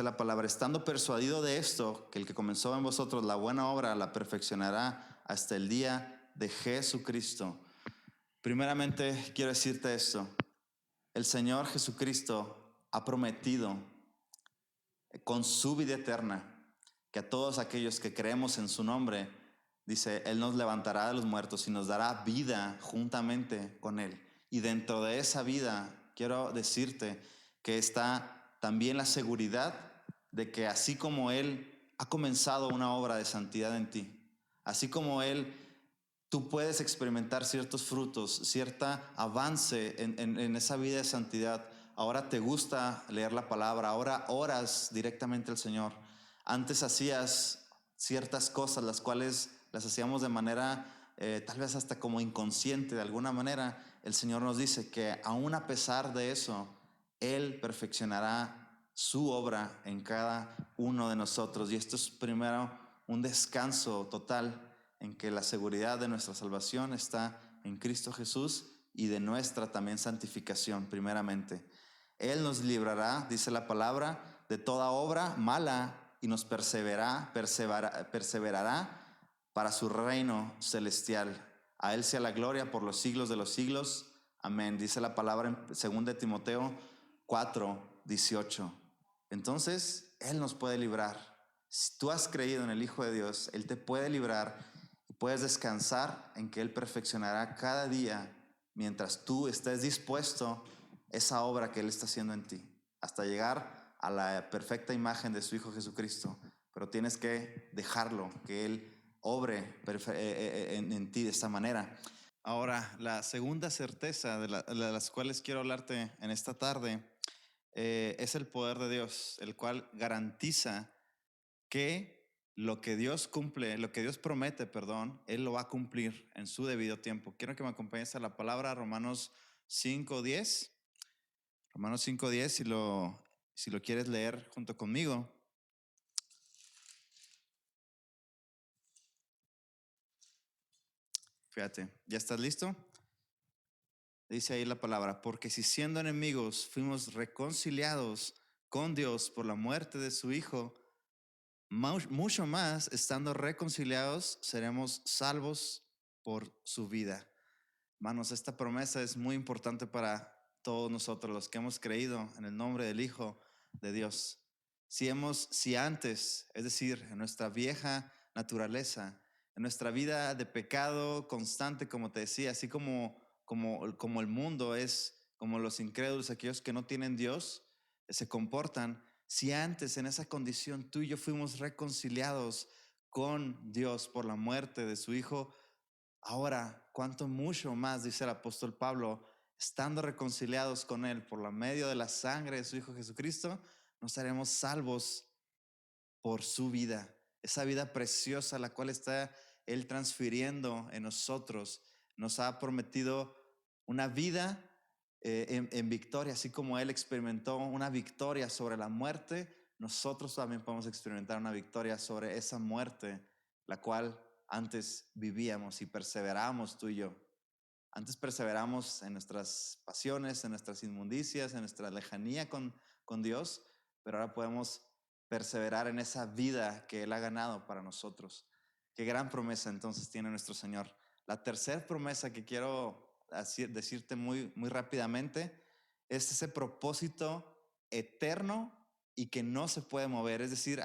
S3: la palabra, estando persuadido de esto, que el que comenzó en vosotros la buena obra la perfeccionará hasta el día de Jesucristo. Primeramente, quiero decirte esto. El Señor Jesucristo ha prometido con su vida eterna que a todos aquellos que creemos en su nombre, dice, Él nos levantará de los muertos y nos dará vida juntamente con Él. Y dentro de esa vida, quiero decirte que está también la seguridad de que así como Él ha comenzado una obra de santidad en ti, así como Él, tú puedes experimentar ciertos frutos, cierto avance en esa vida de santidad. Ahora te gusta leer la palabra, ahora oras directamente al Señor. Antes hacías ciertas cosas, las cuales las hacíamos de manera tal vez hasta como inconsciente de alguna manera. El Señor nos dice que aún a pesar de eso, Él perfeccionará su obra en cada uno de nosotros. Y esto es primero un descanso total en que la seguridad de nuestra salvación está en Cristo Jesús y de nuestra también santificación primeramente. Él nos librará, dice la palabra, de toda obra mala y nos perseverará para su reino celestial. A Él sea la gloria por los siglos de los siglos. Amén. Dice la palabra en 2 Timoteo 4:18. Entonces, Él nos puede librar. Si tú has creído en el Hijo de Dios, Él te puede librar y puedes descansar en que Él perfeccionará cada día mientras tú estés dispuesto esa obra que Él está haciendo en ti, hasta llegar a la perfecta imagen de su Hijo Jesucristo. Pero tienes que dejarlo, que Él obre en ti de esta manera. Ahora, la segunda certeza de las cuales quiero hablarte en esta tarde es el poder de Dios, el cual garantiza que lo que Dios promete, Él lo va a cumplir en su debido tiempo. Quiero que me acompañes a la palabra Romanos 5:10. Romanos 5:10, si lo quieres leer junto conmigo. Fíjate, ¿ya estás listo? Dice ahí la palabra, porque si siendo enemigos fuimos reconciliados con Dios por la muerte de su Hijo, mucho más, estando reconciliados, seremos salvos por su vida. Hermanos, esta promesa es muy importante para todos nosotros, los que hemos creído en el nombre del Hijo de Dios. Si antes, es decir, en nuestra vieja naturaleza, en nuestra vida de pecado constante, como te decía, así como el mundo es, como los incrédulos, aquellos que no tienen Dios, se comportan. Si antes en esa condición tú y yo fuimos reconciliados con Dios por la muerte de su Hijo, ahora cuánto mucho más, dice el apóstol Pablo, estando reconciliados con Él por la medio de la sangre de su Hijo Jesucristo, nos haremos salvos por su vida, esa vida preciosa la cual está Él transfiriendo en nosotros. Nos ha prometido una vida en victoria, así como Él experimentó una victoria sobre la muerte, nosotros también podemos experimentar una victoria sobre esa muerte, la cual antes vivíamos y perseveramos tú y yo. Antes perseveramos en nuestras pasiones, en nuestras inmundicias, en nuestra lejanía con Dios, pero ahora podemos perseverar en esa vida que Él ha ganado para nosotros. Qué gran promesa entonces tiene nuestro Señor. La tercera promesa que quiero decirte muy, muy rápidamente es ese propósito eterno y que no se puede mover, es decir,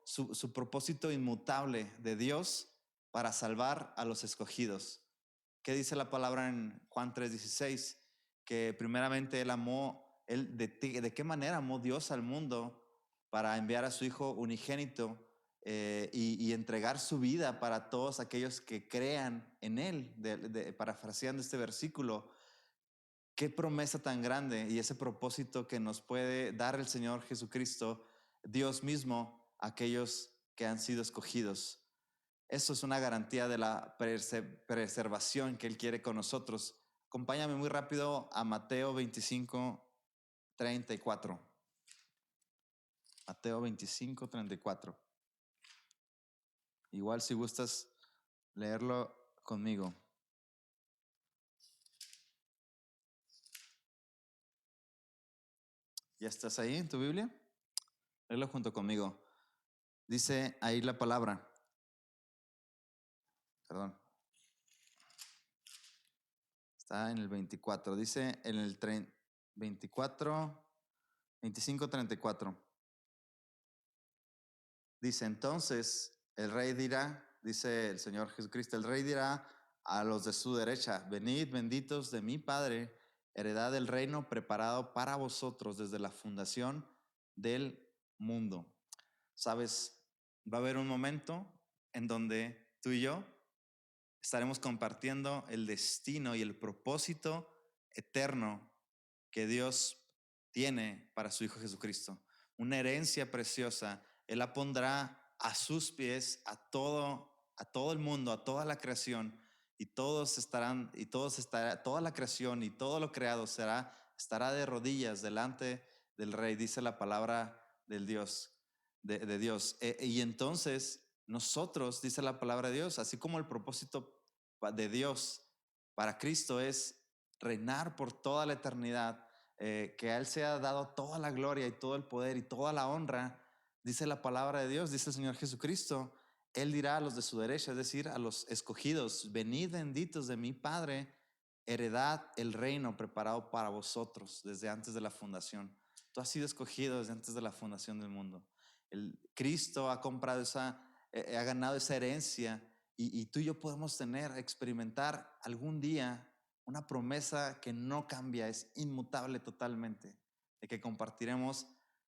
S3: su propósito inmutable de Dios para salvar a los escogidos. ¿Qué dice la palabra en Juan 3:16? Que primeramente ¿de qué manera amó Dios al mundo para enviar a su Hijo unigénito y entregar su vida para todos aquellos que crean en Él? Parafraseando este versículo, qué promesa tan grande y ese propósito que nos puede dar el Señor Jesucristo, Dios mismo, a aquellos que han sido escogidos. Eso es una garantía de la preservación que Él quiere con nosotros. Acompáñame muy rápido a Mateo 25:34. Mateo 25:34. Igual si gustas leerlo conmigo. ¿Ya estás ahí en tu Biblia? Léelo junto conmigo. Dice ahí la palabra. Perdón. Está en el 24. Dice en el 25:34. Dice, entonces el rey dirá, dice el Señor Jesucristo, el rey dirá a los de su derecha, venid benditos de mi Padre, heredad del reino preparado para vosotros desde la fundación del mundo. Sabes, va a haber un momento en donde tú y yo estaremos compartiendo el destino y el propósito eterno que Dios tiene para su Hijo Jesucristo. Una herencia preciosa. Él la pondrá a sus pies a todo el mundo, a toda la creación, y toda la creación y todo lo creado estará de rodillas delante del Rey, dice la palabra del Dios, de Dios. Y entonces nosotros, dice la palabra de Dios, así como el propósito de Dios para Cristo es reinar por toda la eternidad, que a Él se ha dado toda la gloria y todo el poder y toda la honra, dice la palabra de Dios, dice el Señor Jesucristo, Él dirá a los de su derecha, es decir, a los escogidos, venid benditos de mi Padre, heredad el reino preparado para vosotros desde antes de la fundación. Tú has sido escogido desde antes de la fundación del mundo. Cristo ha comprado ha ganado esa herencia y tú y yo podemos experimentar algún día una promesa que no cambia, es inmutable totalmente, de que compartiremos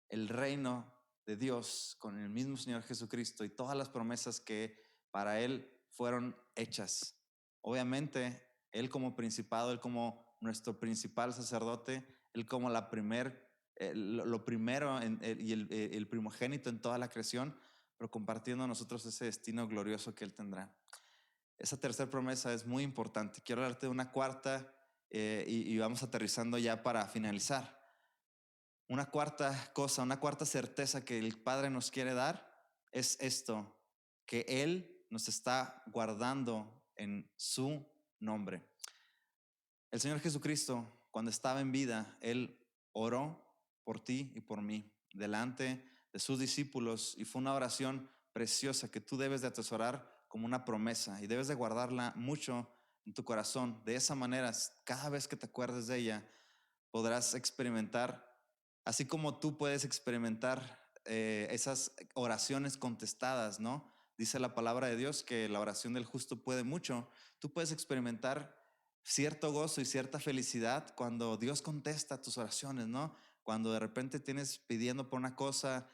S3: el reino de Dios con el mismo Señor Jesucristo y todas las promesas que para Él fueron hechas. Obviamente, Él como principado, Él como nuestro principal sacerdote, Él como lo primero y el primogénito en toda la creación, pero compartiendo a nosotros ese destino glorioso que Él tendrá. Esa tercera promesa es muy importante. Quiero hablarte de una cuarta y vamos aterrizando ya para finalizar. Una cuarta cosa, una cuarta certeza que el Padre nos quiere dar es esto, que Él nos está guardando en su nombre. El Señor Jesucristo, cuando estaba en vida, Él oró por ti y por mí delante de sus discípulos y fue una oración preciosa que tú debes de atesorar como una promesa y debes de guardarla mucho en tu corazón. De esa manera, cada vez que te acuerdes de ella, podrás experimentar, así como tú puedes experimentar esas oraciones contestadas, ¿no? Dice la palabra de Dios que la oración del justo puede mucho. Tú puedes experimentar cierto gozo y cierta felicidad cuando Dios contesta tus oraciones, ¿no? Cuando de repente tienes pidiendo por una cosa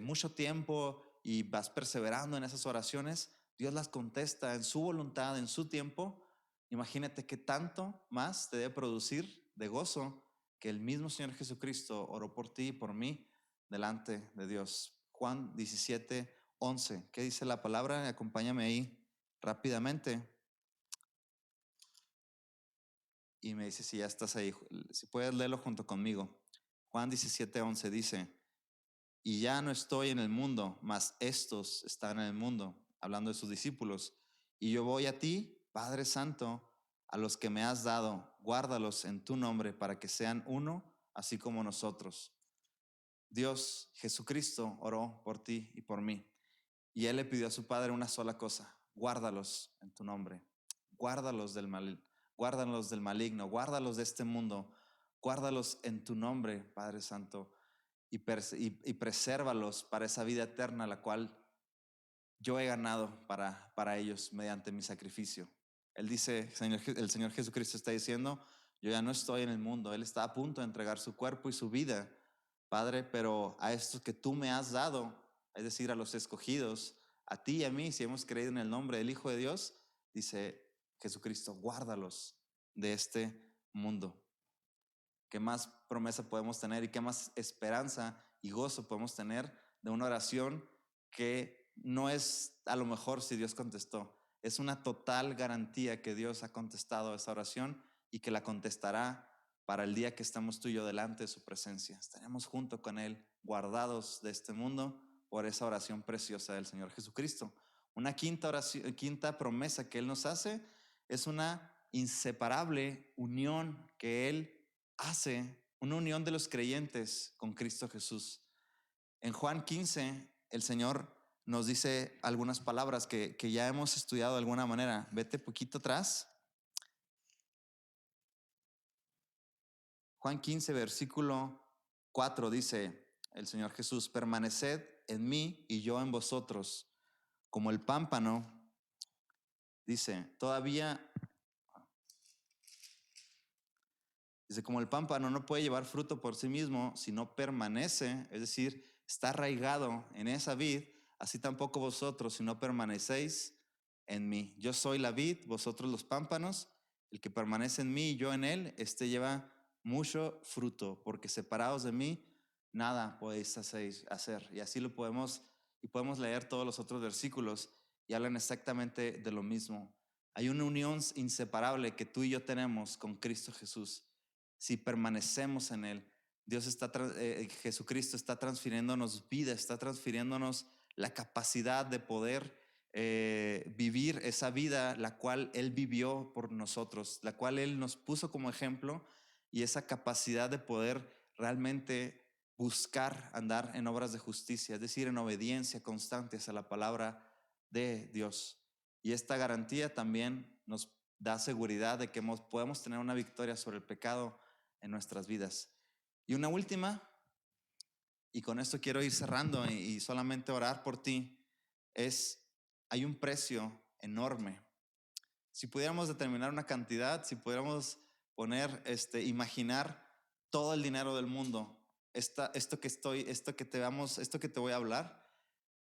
S3: mucho tiempo y vas perseverando en esas oraciones, Dios las contesta en su voluntad, en su tiempo. Imagínate qué tanto más te debe producir de gozo que el mismo Señor Jesucristo oró por ti y por mí delante de Dios. Juan 17:11. ¿Qué dice la palabra? Acompáñame ahí rápidamente. Y me dice si ya estás ahí, si puedes leerlo junto conmigo. Juan 17:11 dice, y ya no estoy en el mundo, mas estos están en el mundo, hablando de sus discípulos. Y yo voy a ti, Padre Santo, a los que me has dado, guárdalos en tu nombre para que sean uno, así como nosotros. Dios, Jesucristo, oró por ti y por mí. Y Él le pidió a su Padre una sola cosa, guárdalos en tu nombre, guárdalos del mal, guárdalos del maligno, guárdalos de este mundo, Guárdalos en tu nombre, Padre Santo, y presérvalos para esa vida eterna, la cual yo he ganado para ellos mediante mi sacrificio. Él dice, el Señor Jesucristo está diciendo, yo ya no estoy en el mundo. Él está a punto de entregar su cuerpo y su vida, Padre, pero a estos que tú me has dado, es decir, a los escogidos, a ti y a mí, si hemos creído en el nombre del Hijo de Dios, dice Jesucristo, guárdalos de este mundo. ¿Qué más promesa podemos tener y qué más esperanza y gozo podemos tener de una oración que no es a lo mejor si Dios contestó? Es una total garantía que Dios ha contestado esa oración y que la contestará para el día que estamos tú y yo delante de su presencia. Estaremos junto con Él, guardados de este mundo por esa oración preciosa del Señor Jesucristo. Una quinta promesa que Él nos hace es una inseparable unión que Él hace, una unión de los creyentes con Cristo Jesús. En Juan 15, el Señor nos dice algunas palabras que ya hemos estudiado de alguna manera. Vete poquito atrás. Juan 15, versículo 4 dice el Señor Jesús, permaneced en mí y yo en vosotros. Como el pámpano, dice, como el pámpano no puede llevar fruto por sí mismo si no permanece, es decir, está arraigado en esa vid, así tampoco vosotros si no permanecéis en mí. Yo soy la vid, vosotros los pámpanos. El que permanece en mí y yo en él, este lleva mucho fruto, porque separados de mí, nada podéis hacer. Y así lo podemos leer todos los otros versículos y hablan exactamente de lo mismo. Hay una unión inseparable que tú y yo tenemos con Cristo Jesús. Si permanecemos en Él, Jesucristo está transfiriéndonos vida, está transfiriéndonos la capacidad de poder vivir esa vida la cual Él vivió por nosotros, la cual Él nos puso como ejemplo, y esa capacidad de poder realmente buscar andar en obras de justicia, es decir, en obediencia constante hacia la palabra de Dios. Y esta garantía también nos da seguridad de que podemos tener una victoria sobre el pecado en nuestras vidas. Y una última, y con esto quiero ir cerrando y solamente orar por ti, hay un precio enorme. Si pudiéramos determinar una cantidad, si pudiéramos imaginar todo el dinero del mundo, esto que te voy a hablar,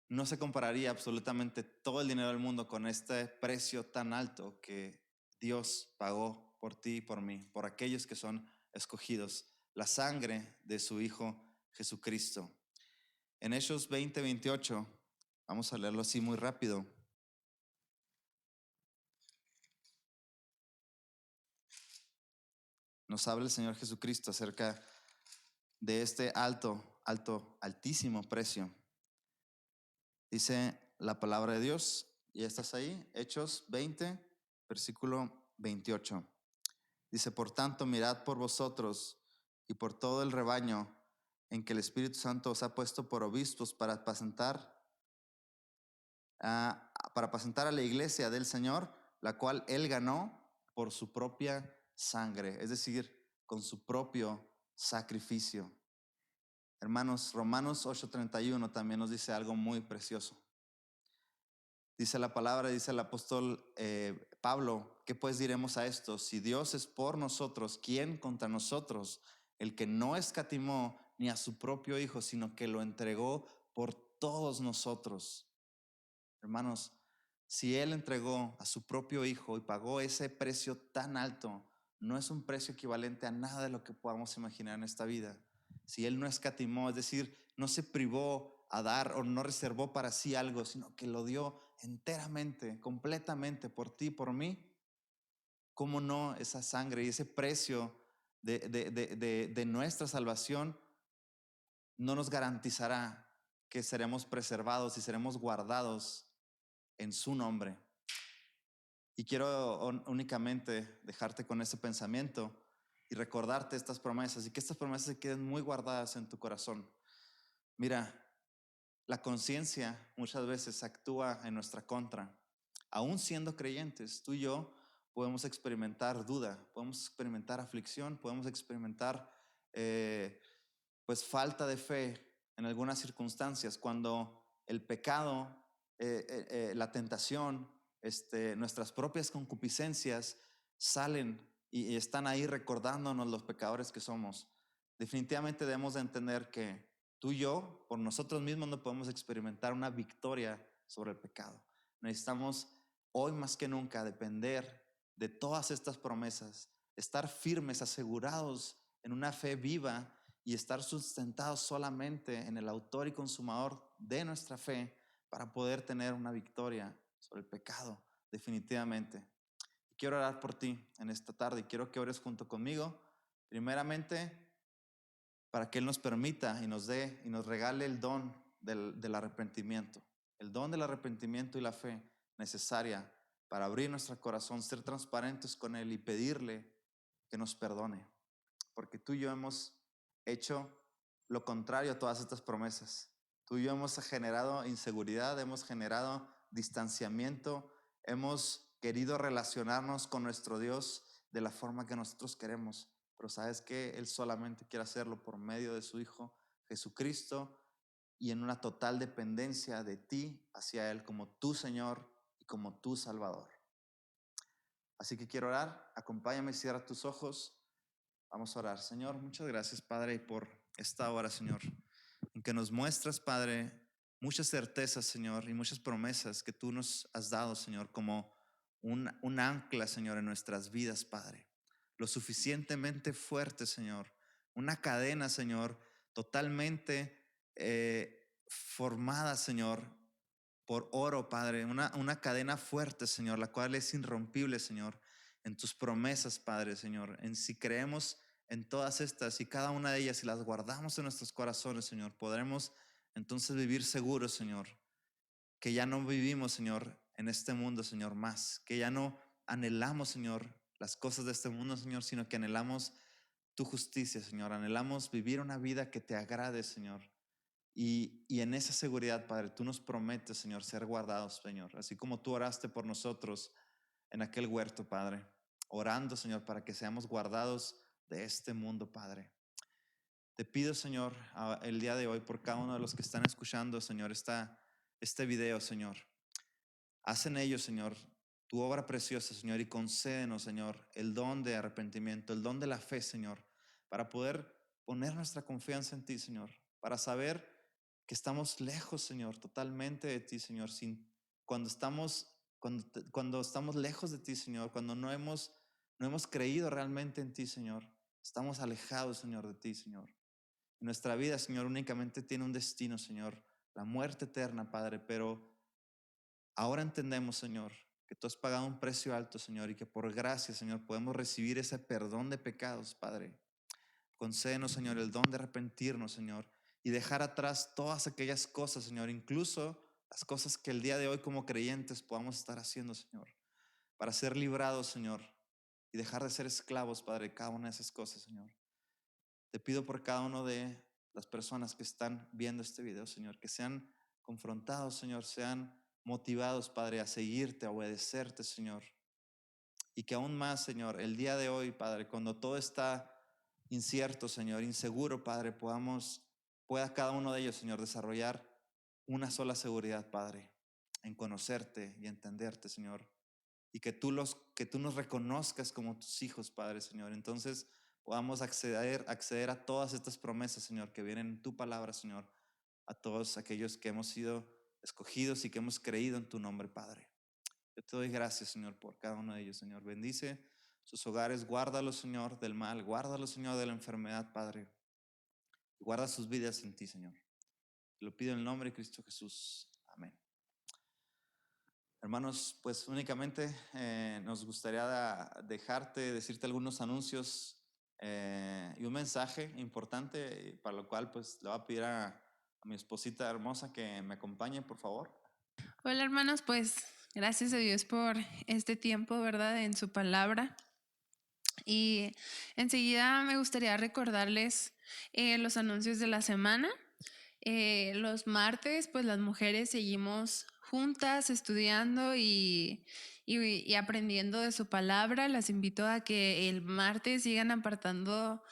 S3: no se compararía absolutamente todo el dinero del mundo con este precio tan alto que Dios pagó por ti y por mí, por aquellos que son escogidos, la sangre de su Hijo Jesucristo. En Hechos 20:28, vamos a leerlo así muy rápido. Nos habla el Señor Jesucristo acerca de este altísimo precio. Dice la palabra de Dios, y estás ahí, Hechos 20, versículo 28. Dice, por tanto, mirad por vosotros y por todo el rebaño en que el Espíritu Santo os ha puesto por obispos para apacentar a la iglesia del Señor, la cual Él ganó por su propia sangre, es decir, con su propio sacrificio. Hermanos, Romanos 8:31 también nos dice algo muy precioso. Dice la palabra, dice el apóstol Pablo, ¿qué pues diremos a esto? Si Dios es por nosotros, ¿quién contra nosotros? El que no escatimó ni a su propio Hijo, sino que lo entregó por todos nosotros. Hermanos, si Él entregó a su propio Hijo y pagó ese precio tan alto, no es un precio equivalente a nada de lo que podamos imaginar en esta vida. Si Él no escatimó, es decir, no se privó a dar o no reservó para sí algo, sino que lo dio enteramente, completamente por ti y por mí, ¿cómo no esa sangre y ese precio de nuestra salvación no nos garantizará que seremos preservados y seremos guardados en su nombre? Y quiero únicamente dejarte con ese pensamiento y recordarte estas promesas, y que estas promesas se queden muy guardadas en tu corazón. Mira, la conciencia muchas veces actúa en nuestra contra. Aún siendo creyentes, tú y yo podemos experimentar duda, podemos experimentar aflicción, podemos experimentar pues falta de fe en algunas circunstancias, cuando el pecado, la tentación, nuestras propias concupiscencias salen y están ahí recordándonos los pecadores que somos. Definitivamente debemos de entender que tú y yo, por nosotros mismos, no podemos experimentar una victoria sobre el pecado. Necesitamos hoy más que nunca depender de todas estas promesas, estar firmes, asegurados en una fe viva y estar sustentados solamente en el autor y consumador de nuestra fe para poder tener una victoria sobre el pecado, definitivamente. Quiero orar por ti en esta tarde y quiero que ores junto conmigo, primeramente para que Él nos permita y nos dé y nos regale el don del arrepentimiento, el don del arrepentimiento y la fe necesaria para abrir nuestro corazón, ser transparentes con Él y pedirle que nos perdone, porque tú y yo hemos hecho lo contrario a todas estas promesas. Tú y yo hemos generado inseguridad, hemos generado distanciamiento, hemos querido relacionarnos con nuestro Dios de la forma que nosotros queremos, pero sabes que Él solamente quiere hacerlo por medio de su Hijo Jesucristo y en una total dependencia de ti hacia Él como tu Señor y como tu Salvador. Así que quiero orar, acompáñame, cierra tus ojos. Vamos a orar. Señor, muchas gracias, Padre, por esta hora, Señor, en que nos muestras, Padre, muchas certezas, Señor, y muchas promesas que tú nos has dado, Señor, como un ancla, Señor, en nuestras vidas, Padre. Lo suficientemente fuerte, Señor. Una cadena, Señor, totalmente formada, Señor, por oro, Padre. Una cadena fuerte, Señor, la cual es irrompible, Señor, en tus promesas, Padre, Señor. En si creemos en todas estas y cada una de ellas y las guardamos en nuestros corazones, Señor, podremos entonces vivir seguros, Señor, que ya no vivimos, Señor, en este mundo, Señor, más, que ya no anhelamos, Señor, las cosas de este mundo, Señor, sino que anhelamos tu justicia, Señor, anhelamos vivir una vida que te agrade, Señor. Y en esa seguridad, Padre, tú nos prometes, Señor, ser guardados, Señor, así como tú oraste por nosotros en aquel huerto, Padre, orando, Señor, para que seamos guardados de este mundo, Padre. Te pido, Señor, el día de hoy por cada uno de los que están escuchando, Señor, este video, Señor. Haz en ellos, Señor, tu obra preciosa, Señor, y concédenos, Señor, el don de arrepentimiento, el don de la fe, Señor, para poder poner nuestra confianza en ti, Señor, para saber que estamos lejos, Señor, totalmente de ti, Señor, cuando estamos lejos de ti, Señor, cuando no hemos creído realmente en ti, Señor, estamos alejados, Señor, de ti, Señor. Y nuestra vida, Señor, únicamente tiene un destino, Señor, la muerte eterna, Padre, pero ahora entendemos, Señor, que tú has pagado un precio alto, Señor, y que por gracia, Señor, podemos recibir ese perdón de pecados, Padre. Concédenos, Señor, el don de arrepentirnos, Señor, y dejar atrás todas aquellas cosas, Señor, incluso las cosas que el día de hoy como creyentes podamos estar haciendo, Señor, para ser librados, Señor, y dejar de ser esclavos, Padre, de cada una de esas cosas, Señor. Te pido por cada una de las personas que están viendo este video, Señor, que sean confrontados, Señor, sean motivados, Padre, a seguirte, a obedecerte, Señor. Y que aún más, Señor, el día de hoy, Padre, cuando todo está incierto, Señor, inseguro, Padre, pueda cada uno de ellos, Señor, desarrollar una sola seguridad, Padre, en conocerte y entenderte, Señor. Y que tú nos reconozcas como tus hijos, Padre, Señor. Entonces podamos acceder a todas estas promesas, Señor, que vienen en tu palabra, Señor, a todos aquellos que hemos sido escogidos y que hemos creído en tu nombre, Padre. Yo te doy gracias, Señor, por cada uno de ellos, Señor. Bendice sus hogares, guárdalos, Señor, del mal, guárdalos, Señor, de la enfermedad, Padre. Y guarda sus vidas en ti, Señor. Te lo pido en el nombre de Cristo Jesús. Amén. Hermanos, pues únicamente nos gustaría decirte algunos anuncios y un mensaje importante para lo cual pues le voy a pedir a mi esposita hermosa que me acompañe, por favor.
S2: Hola hermanos, pues gracias a Dios por este tiempo, ¿verdad? En su palabra. Y enseguida me gustaría recordarles los anuncios de la semana. Los martes, pues las mujeres seguimos juntas estudiando y aprendiendo de su palabra. Las invito a que el martes sigan apartando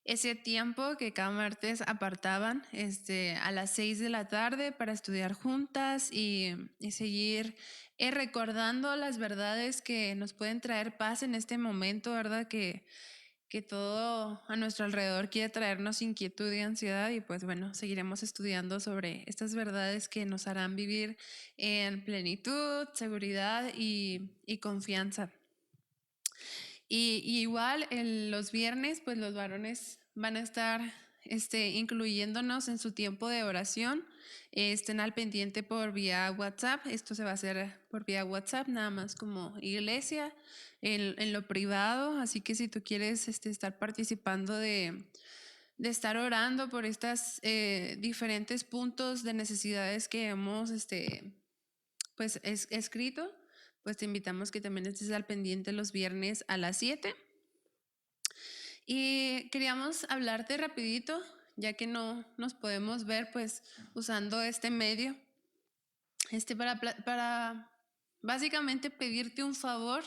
S2: ese tiempo que cada martes apartaban a las 6 de la tarde para estudiar juntas y seguir recordando las verdades que nos pueden traer paz en este momento, ¿verdad? Que todo a nuestro alrededor quiere traernos inquietud y ansiedad y pues bueno, seguiremos estudiando sobre estas verdades que nos harán vivir en plenitud, seguridad y confianza. Y igual los viernes, pues los varones van a estar incluyéndonos en su tiempo de oración. Estén al pendiente por vía WhatsApp. Esto se va a hacer por vía WhatsApp, nada más como iglesia, en lo privado. Así que si tú quieres estar participando de estar orando por estas diferentes puntos de necesidades que hemos pues escrito, pues te invitamos que también estés al pendiente los viernes a las 7. Y queríamos hablarte rapidito, ya que no nos podemos ver pues usando este medio, para básicamente pedirte un favor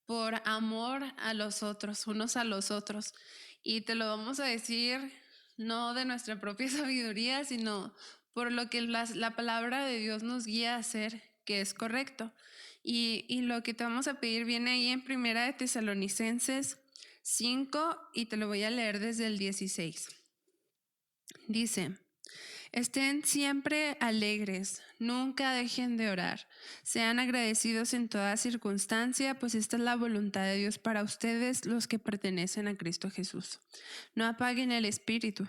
S2: por amor a los otros, unos a los otros. Y te lo vamos a decir no de nuestra propia sabiduría, sino por lo que la palabra de Dios nos guía a hacer, que es correcto. Y lo que te vamos a pedir viene ahí en Primera de Tesalonicenses 5 y te lo voy a leer desde el 16. Dice: estén siempre alegres, nunca dejen de orar. Sean agradecidos en toda circunstancia, pues esta es la voluntad de Dios para ustedes, los que pertenecen a Cristo Jesús. No apaguen el espíritu.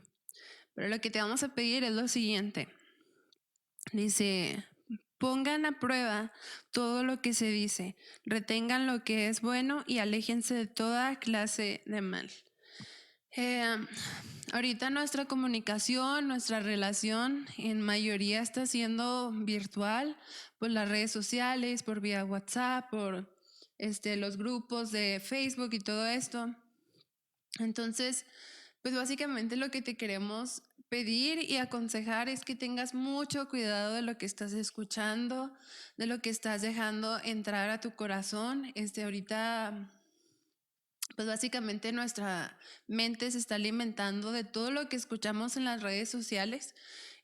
S2: Pero lo que te vamos a pedir es lo siguiente. Dice: pongan a prueba todo lo que se dice, retengan lo que es bueno y aléjense de toda clase de mal. Ahorita nuestra comunicación, nuestra relación en mayoría está siendo virtual por las redes sociales, por vía WhatsApp, por los grupos de Facebook y todo esto. Entonces, pues básicamente lo que te queremos pedir y aconsejar es que tengas mucho cuidado de lo que estás escuchando, de lo que estás dejando entrar a tu corazón. Ahorita pues básicamente nuestra mente se está alimentando de todo lo que escuchamos en las redes sociales.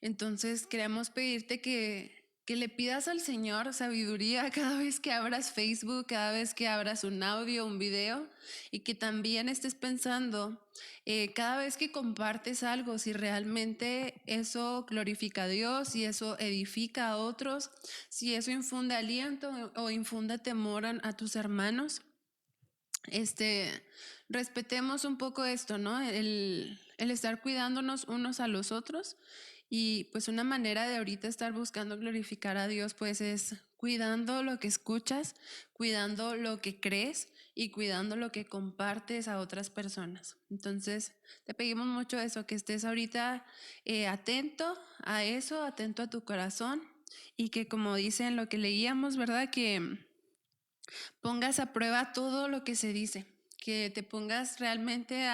S2: Entonces queremos pedirte que le pidas al Señor sabiduría cada vez que abras Facebook, cada vez que abras un audio, un video, y que también estés pensando cada vez que compartes algo, si realmente eso glorifica a Dios, si eso edifica a otros, si eso infunde aliento o infunde temor a tus hermanos. Respetemos un poco esto, ¿no? El estar cuidándonos unos a los otros. Y pues una manera de ahorita estar buscando glorificar a Dios pues es cuidando lo que escuchas, cuidando lo que crees y cuidando lo que compartes a otras personas. Entonces te pedimos mucho eso, que estés ahorita atento a eso, atento a tu corazón y que, como dicen lo que leíamos, ¿verdad? Que pongas a prueba todo lo que se dice, que te pongas realmente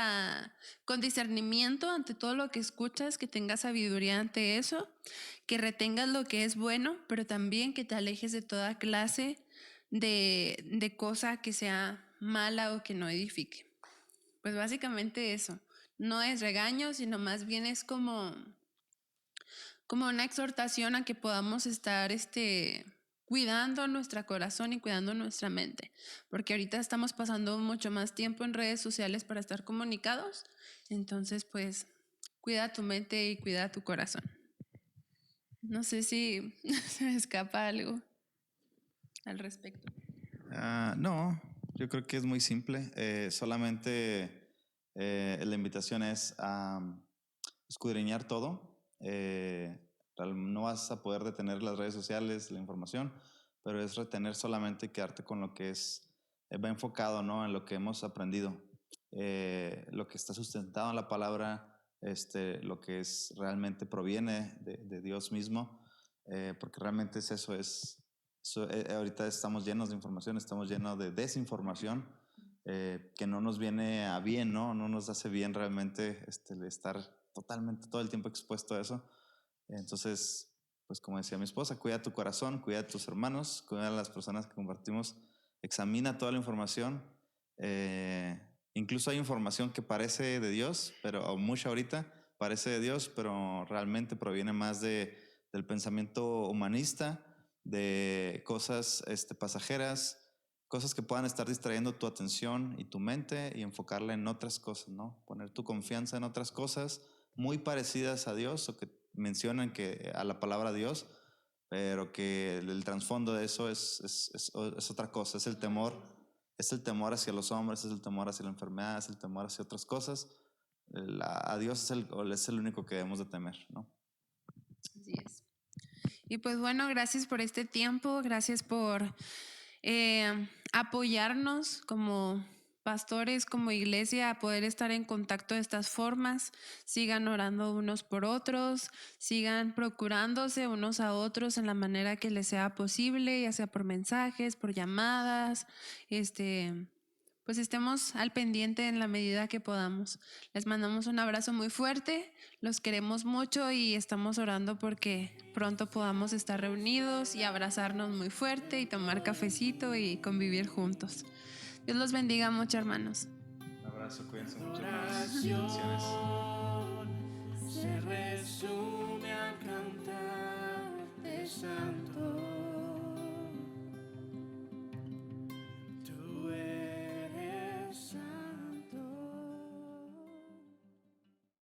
S2: con discernimiento ante todo lo que escuchas, que tengas sabiduría ante eso, que retengas lo que es bueno, pero también que te alejes de toda clase de cosa que sea mala o que no edifique. Pues básicamente eso, no es regaño, sino más bien es como una exhortación a que podamos estar cuidando nuestro corazón y cuidando nuestra mente, porque ahorita estamos pasando mucho más tiempo en redes sociales para estar comunicados. Entonces pues cuida tu mente y cuida tu corazón. No sé si se me escapa algo al respecto.
S3: No, yo creo que es muy simple. Solamente la invitación es a escudriñar todo. No vas a poder detener las redes sociales, la información, pero es retener solamente y quedarte con lo que va enfocado, ¿no? En lo que hemos aprendido, lo que está sustentado en la palabra, lo que realmente proviene de Dios mismo, porque realmente es eso. Ahorita estamos llenos de información, estamos llenos de desinformación, que no nos viene a bien, ¿no? No nos hace bien realmente estar totalmente todo el tiempo expuesto a eso. Entonces, pues como decía mi esposa, cuida tu corazón, cuida de tus hermanos, cuida de las personas que compartimos, examina toda la información. Incluso hay información que parece de Dios, o mucha ahorita parece de Dios, pero realmente proviene más del pensamiento humanista, de cosas pasajeras, cosas que puedan estar distrayendo tu atención y tu mente y enfocarla en otras cosas, ¿no? Poner tu confianza en otras cosas muy parecidas a Dios o que mencionan que a la palabra Dios, pero que el trasfondo de eso es otra cosa, es el temor hacia los hombres, es el temor hacia la enfermedad, es el temor hacia otras cosas. A Dios es el único que debemos de temer, ¿no?
S2: Así es. Y pues bueno, gracias por este tiempo, gracias por apoyarnos como pastores, como iglesia, a poder estar en contacto de estas formas. Sigan orando unos por otros, sigan procurándose unos a otros en la manera que les sea posible, ya sea por mensajes, por llamadas, pues estemos al pendiente en la medida que podamos. Les mandamos un abrazo muy fuerte, los queremos mucho y estamos orando porque pronto podamos estar reunidos y abrazarnos muy fuerte y tomar cafecito y convivir juntos. Dios los bendiga mucho, hermanos.
S3: Un abrazo, cuídense mucho, hermanos. Bendiciones.
S1: Se resume